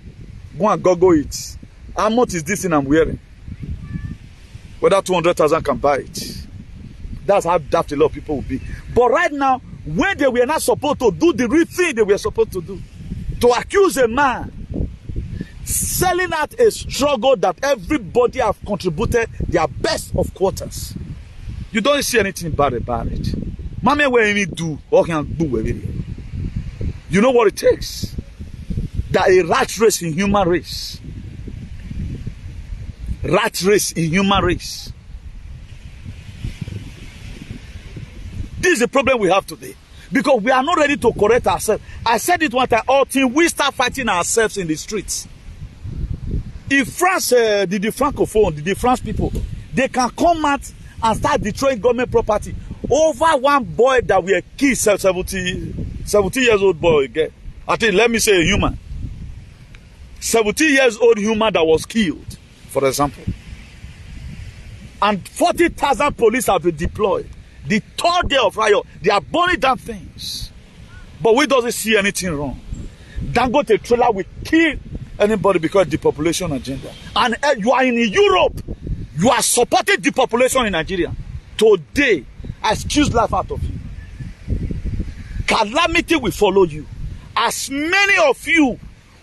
Go and go it. How much is this thing I'm wearing? Whether 200,000 can buy it. That's how daft a lot of people will be. But right now, when they were not supposed to do the real thing they were supposed to do, to accuse a man selling out a struggle that everybody have contributed their best of quarters. You don't see anything bad about it. Mama, what you need to do, or can do with it. You know what it takes? That a rat race in human race. Rat race in human race. This is the problem we have today. Because we are not ready to correct ourselves. I said it one time, until we start fighting ourselves in the streets. If France, the Francophone, the French people, they can come out and start destroying government property. Over one boy that we killed, 70 years old boy again. I think, let me say a human. 70 years old human that was killed, for example. And 40,000 police have been deployed. The third day of riot, they are burning down things. But we doesn't see anything wrong. Dangote trailer will kill anybody because of the population agenda. And you are in Europe. You are supporting the population in Nigeria. Today, I choose life out of you. Calamity will follow you. As many of you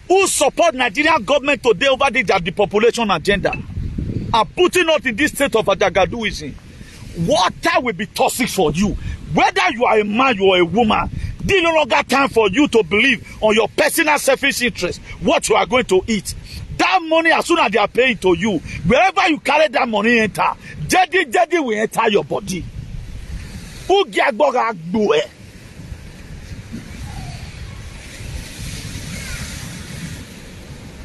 who support Nigerian government today over the population agenda are putting us in this state of Ajagaduism. Water will be toxic for you. Whether you are a man or a woman, there's no longer time for you to believe on your personal selfish interest, what you are going to eat. That money, as soon as they are paying to you, wherever you carry that money enter, jadi will enter your body.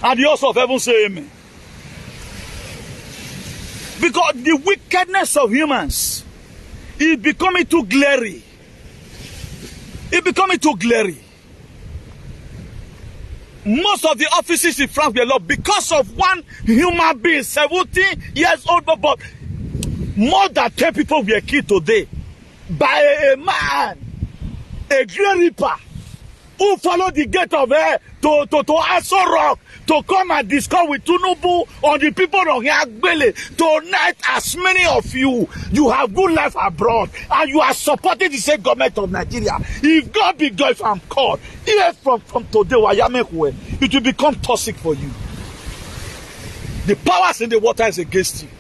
And the host of heaven say amen. Because the wickedness of humans is becoming too glaring. It's becoming too glaring. Most of the offices in France were lost because of one human being, 17 years old, but more than 10 people were killed today by a man, a great reaper, who followed the gate of air to Aso Rock to come and discuss with Tinubu on the people of Yagbele. Tonight, as many of you have good life abroad and you are supporting the same government of Nigeria. If God be God, if I'm called, even from today, it will become toxic for you. The powers in the water is against you.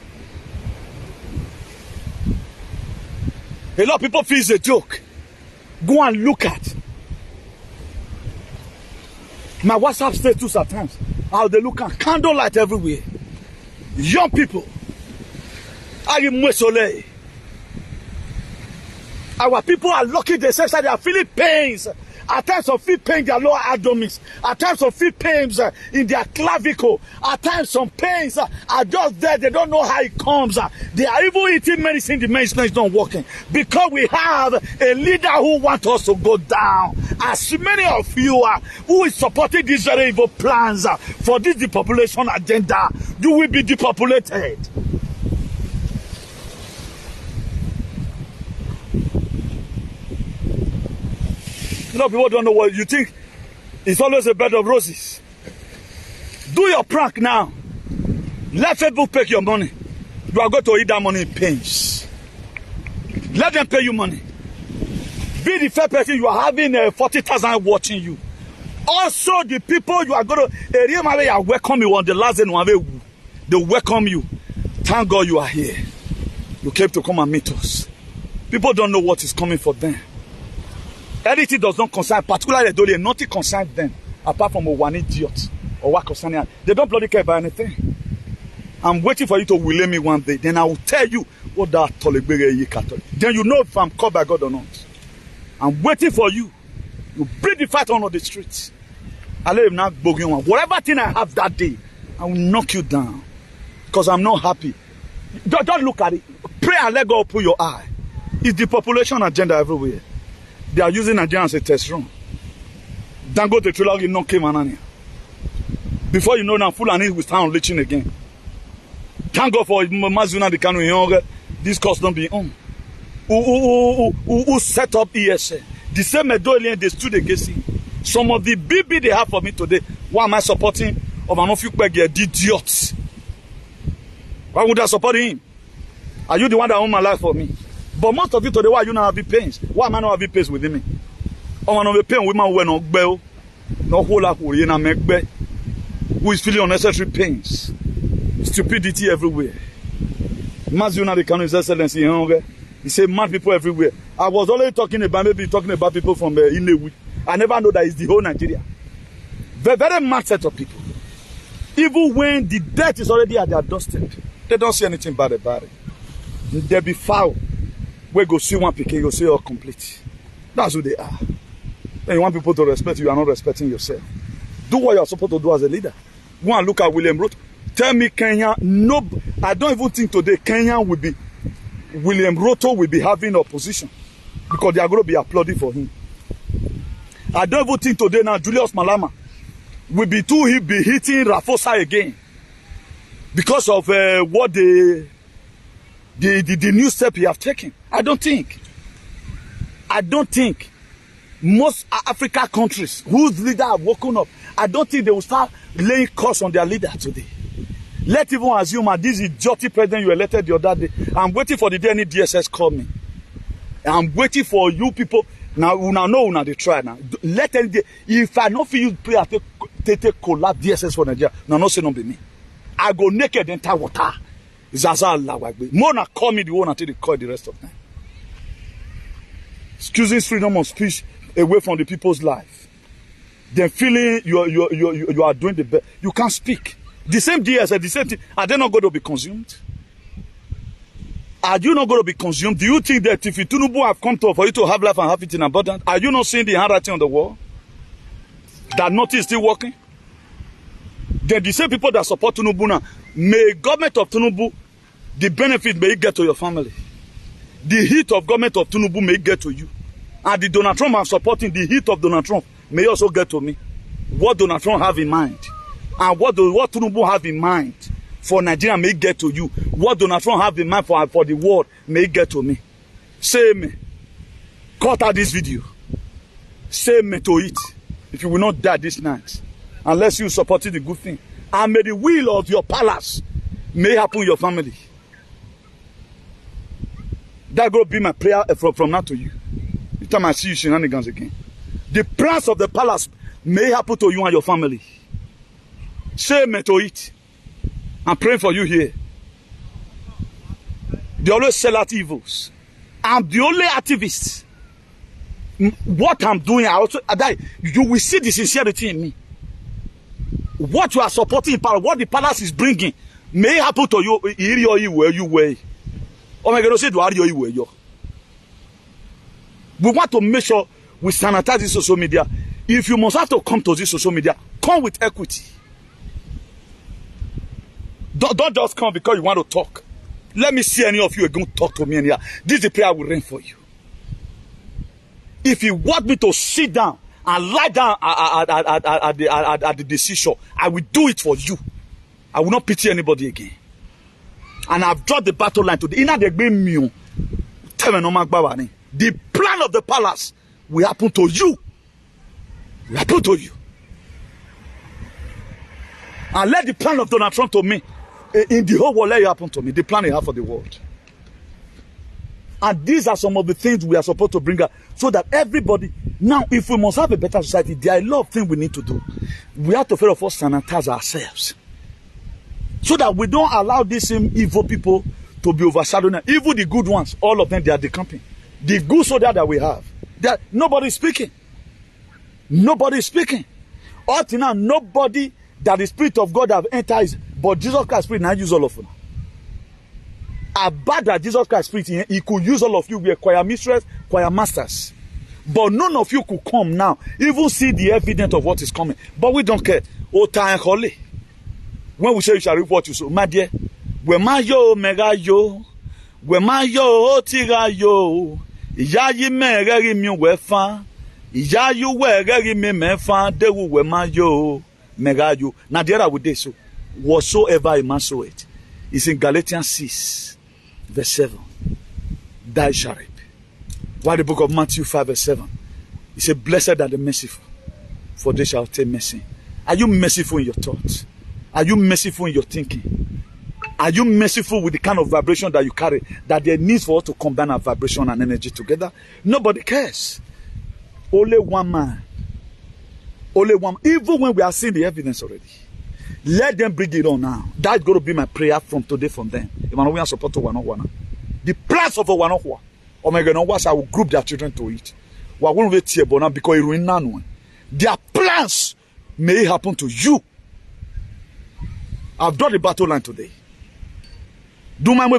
A lot of people feel it's a joke. Go and look at my WhatsApp status at times. How they look at candlelight everywhere. Young people. Our people are lucky themselves that they are feeling pains At times of feel pain in their lower abdomens. At times of feel pains in their clavicle. At times some pains are just there. They don't know how it comes. They are even eating medicine. The medicine is not working. Because we have a leader who wants us to go down. As many of you who is supporting these very evil plans for this depopulation agenda, you will be depopulated. You know, people don't know what you think. It's always a bed of roses. Do your prank now. Let Facebook pay your money. You are going to eat that money in pains. Let them pay you money. Be the fair person. You are having 40,000 watching you. Also, the people you are going to welcome you on the last day. They welcome you. Thank God you are here. You came to come and meet us. People don't know what is coming for them. Anything does not concern, particularly Dole, nothing concerns them apart from one idiot or what concerning. They don't bloody care about anything. I'm waiting for you to will me one day. Then I will tell you what that Catholic. Then you know if I'm called by God or not. I'm waiting for you. You bring the fight on the streets. I let him not bog you. Whatever thing I have that day, I will knock you down. Because I'm not happy. Don't look at it. Pray and let God open your eye. It's the population agenda everywhere. They are using Nigeria as a test run. Dangote trilogy no came anania. Before you know now, Fulani will start leeching again. Thank God for Mazuna the Kanu. This cost don't be on. Who set up ESA? The same Medolian they stood against him. Some of the BB they have for me today. Why am I supporting of an few idiots? Why would I support him? Are you the one that own my life for me? But most of you today, why you not having pains? Why am I not having pains within me? I'm not pain with my way no bell, no whole lot who is feeling unnecessary pains, stupidity everywhere. Mazuna the Kanu His Excellency, he said mad people everywhere. I was already talking about people from Inewi. I never know that it's the whole Nigeria. Very, very mad set of people. Even when the death is already at their doorstep, they don't see anything bad about it. They be foul. We go see one pick, you go see all complete. That's who they are. Then you want people to respect you, are not respecting yourself. Do what you are supposed to do as a leader. Go and look at William Ruto. Tell me Kenya, no, I don't even think today Kenya will be, William Ruto will be having opposition. Because they are going to be applauding for him. I don't even think today now Julius Malama will be hitting Rafosa again. Because of what the new step he have taken. I don't think most African countries whose leaders have woken up, I don't think they will start laying curse on their leader today. Let's even assume that this is idiotic president you elected the other day. I'm waiting for the day any DSS call me. I'm waiting for you people. Now, now they try now. Let any day, if I not feel you pray at take collapse DSS for Nigeria, no say no be me. I go naked enter water. Zaza Mona call me the one until they call the rest of them. Excusing freedom of speech away from the people's life. Then feeling you are doing the best. You can't speak. The same DS, the same thing. Are they not going to be consumed? Are you not going to be consumed? Do you think that if Tinubu have come to for you to have life and have it in abundance, are you not seeing the handwriting on the wall? That nothing is still working? Then the same people that support Tinubu now, may government of Tinubu, the benefit may get to your family. The heat of government of Tinubu may get to you. And the Donald Trump I'm supporting, the heat of Donald Trump may also get to me. What Donald Trump have in mind. And what Tinubu have in mind for Nigeria may get to you. What Donald Trump have in mind for the world may get to me. Say me. Cut out this video. Say me to it. If you will not die this night. Unless you support the good thing. And may the will of your palace may happen in your family. That will be my prayer from now to you. Each time I see you shenanigans again. The plans of the palace may happen to you and your family. Say me to it. I'm praying for you here. They always sell out evils. I'm the only activist. What I'm doing, you will see the sincerity in me. What you are supporting, what the palace is bringing, may happen to you where you were. Oh my God, say we want to make sure We sanitize this social media. If you must have to come to this social media, come with equity. Don't just come because you want to talk. Let me see any of you are going to talk to me in here. This is the prayer I will rain for you. If you want me to sit down and lie down at the seashore, I will do it for you. I will not pity anybody again. And I've drawn the battle line today. The plan of the palace will happen to you. Will happen to you. And let the plan of Donald Trump to me, in the whole world, let it happen to me. The plan he has for the world. And these are some of the things we are supposed to bring up so that everybody, now if we must have a better society, there are a lot of things we need to do. We have to first of all sanitize ourselves. So that we don't allow these same evil people to be overshadowed. Even the good ones, all of them, they are decamping. The good soldier that we have, nobody is speaking. Nobody is speaking. Up to now, nobody that the Spirit of God have entered, but Jesus Christ's Spirit now use all of them. About that Jesus Christ's Spirit, he could use all of you. We are choir mistress, choir masters. But none of you could come now, even see the evidence of what is coming. But we don't care. O time holy. When we say you shall reap what you sow, my dear, we ma yo mega yo, we ma yo tiga yo, ya yi mega mi wefa, ya you wega mi mefa, de we ma yo mega yo. Now there are with this so whatsoever a man sow it. It's in Galatians 6, verse 7. Thou shalt reap. Why the book of Matthew 5, verse 7? It says, blessed are the merciful, for they shall obtain mercy. Are you merciful in your thoughts? Are you merciful in your thinking? Are you merciful with the kind of vibration that you carry? That there needs for us to combine our vibration and energy together? Nobody cares. Only one man. Only one. Even when we are seeing the evidence already. Let them bring it on now. That's going to be my prayer from today from them. We are support to one. The plans of one oh my God, I will group their children to it. We are going to wait here because it ruin none. Their plans may happen to you. I've drawn the battle line today. Do my way,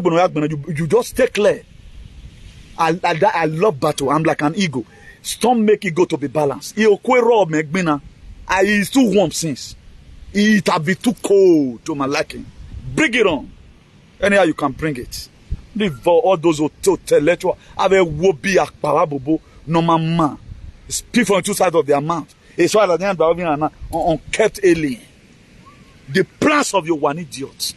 you just stay clear. I love battle. I'm like an eagle. Storm make it go to be balanced. It's too warm since. It have been too cold to my liking. Bring it on. Anyhow you can bring it. For all those who intellectual have a wobby akparabobo no man. Speak from two sides of their mouth. It's why the end unkept alien. The plans of your one idiot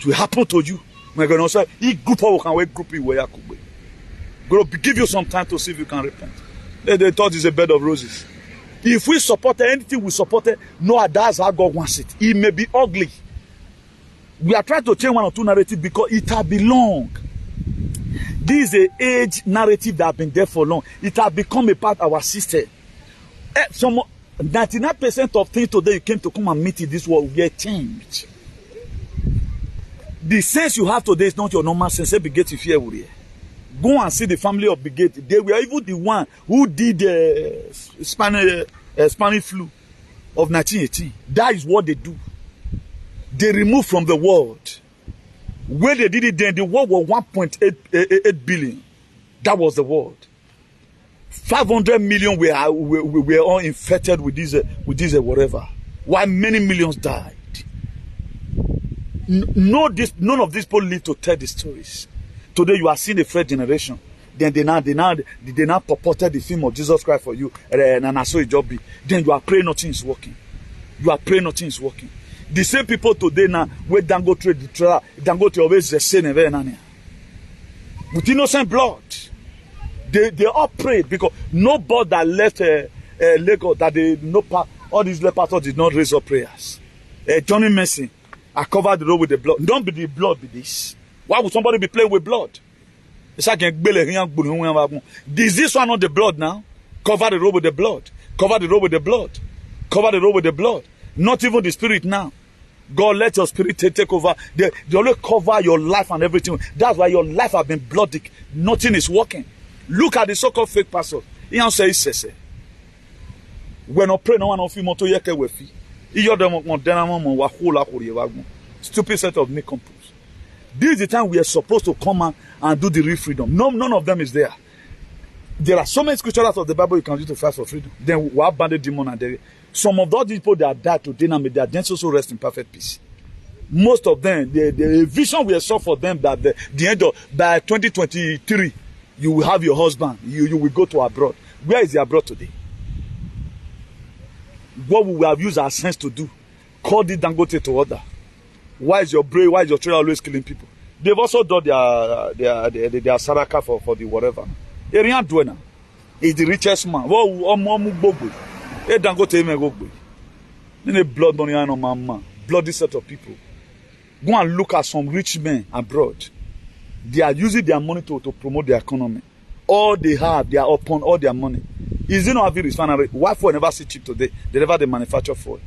will happen to you. We're going to say, he group of can wait group where you could be. Going to give you some time to see if you can repent. They thought it's a bed of roses. If we support anything we support, no, that's how God wants it. It may be ugly. We are trying to change one or two narratives because it has been long. This is an age narrative that has been there for long. It has become a part of our system. 99% of things today you came to come and meet in this world will changed. The sense you have today is not your normal sense. Begate if you here. Go and see the family of Begate. They were even the one who did the Spanish flu of 1918. That is what they do. They remove from the world. When they did it then, the world was 1.8 billion. That was the world. 500 million were all infected with this whatever. While many millions died. None of these people live to tell the stories. Today you are seeing a third generation. Then they now purported the film of Jesus Christ for you. And I saw it job be. Then you are praying nothing is working. You are praying nothing is working. The same people today now where Dangote always the same with innocent blood. They all prayed because nobody that left Lagos that all these pastors did not raise up prayers. Johnny Mercy, I covered the road with the blood. Don't be the blood be this. Why would somebody be playing with blood? Is this one not the blood now? Cover the road with the blood. Cover the road with the blood. Cover the road with the blood. Not even the spirit now. God, let your spirit take over. They only cover your life and everything. That's why your life has been bloody. Nothing is working. Look at the so-called fake pastors. He says, when I pray, no one of you moto yeke wefi. Stupid set of nincompoop. This is the time we are supposed to come and do the real freedom. None of them is there. There are so many scriptures out of the Bible you can use to fight for freedom. Then we have banded demon and some of those people that died today now, may their deaths also rest in perfect peace. Most of them, the vision we saw for them that the end of by 2023, you will have your husband. You will go to abroad. Where is the abroad today? What we have used our sense to do? Call the Dangote to order. Why is your brain? Why is your trail always killing people? They've also done their saraka for the whatever. Arian Duena is the richest man. Blood money on my man. Bloody set of people. Go and look at some rich men abroad. They are using their money to promote their economy. All they have, they are upon all their money. Is it not having refinery? Why for never see cheap today? They never they manufacture for it.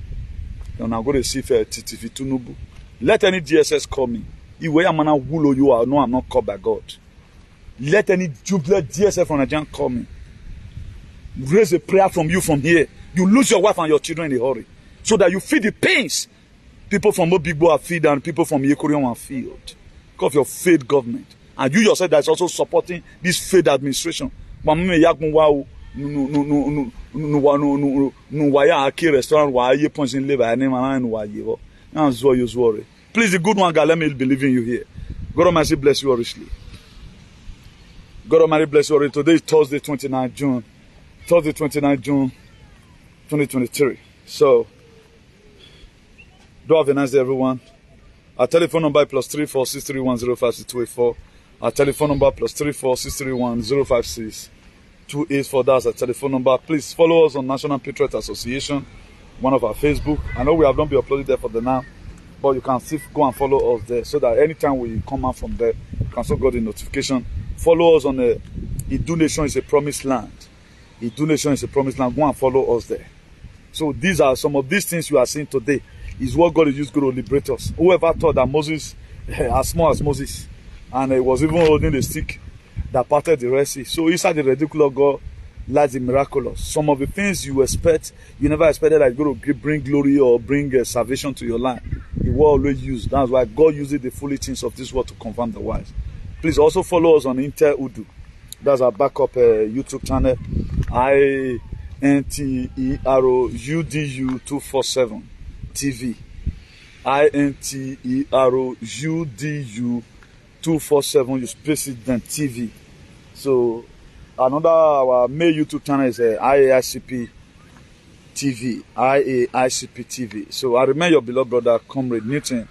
You're now going to see for TTV Tunubu. Let any DSS call me. You know I'm not called by God. Let any jubilant DSS from Nigeria call me. Raise a prayer from you from here. You lose your wife and your children in a hurry. So that you feel the pains people from Obigbo are feed and people from Yekorion are feel. Because of your failed government. And you yourself that is also supporting this failed administration. Please, the good one, God, let me believe in you here. God Almighty bless you richly. God Almighty bless you richly. Today is Thursday, 29 June. Thursday, 29 June, 2023. So, do have a nice day, everyone. Our telephone number is +34 631 056 Our telephone number +34 631 056 284. That's our telephone number. Please follow us on National Patriot Association, one of our Facebook. I know we have not been uploaded there for the now, but you can still go and follow us there so that anytime we come out from there, you can still get the notification. Follow us on the Idu Nation is a promised land. Idu Nation is a promised land. Go and follow us there. So these are some of these things you are seeing today. Is what God is used to liberate us. Whoever thought that Moses, as small as Moses, and he was even holding the stick that parted the Red Sea. So inside the ridiculous God lies the miraculous. Some of the things you expect, you never expected that it's going to bring glory or bring salvation to your life. You will always use. That's why God uses the foolish things of this world to confirm the wise. Please also follow us on Interced. That's our backup YouTube channel. INTEROUDU247 TV. INTEROUDU247. You space it then TV. So another our main YouTube channel is IAICP TV. IAICP TV. So I remain your beloved brother, Comrade Newton,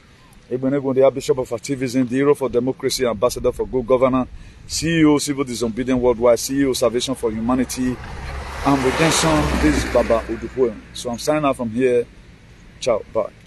the Bishop of Activism, the Hero for Democracy, Ambassador for Good Governance, CEO Civil Disobedience Worldwide, CEO Salvation for Humanity and Redemption. This is Baba Odupoem. So I'm signing out from here. Ciao. Bye.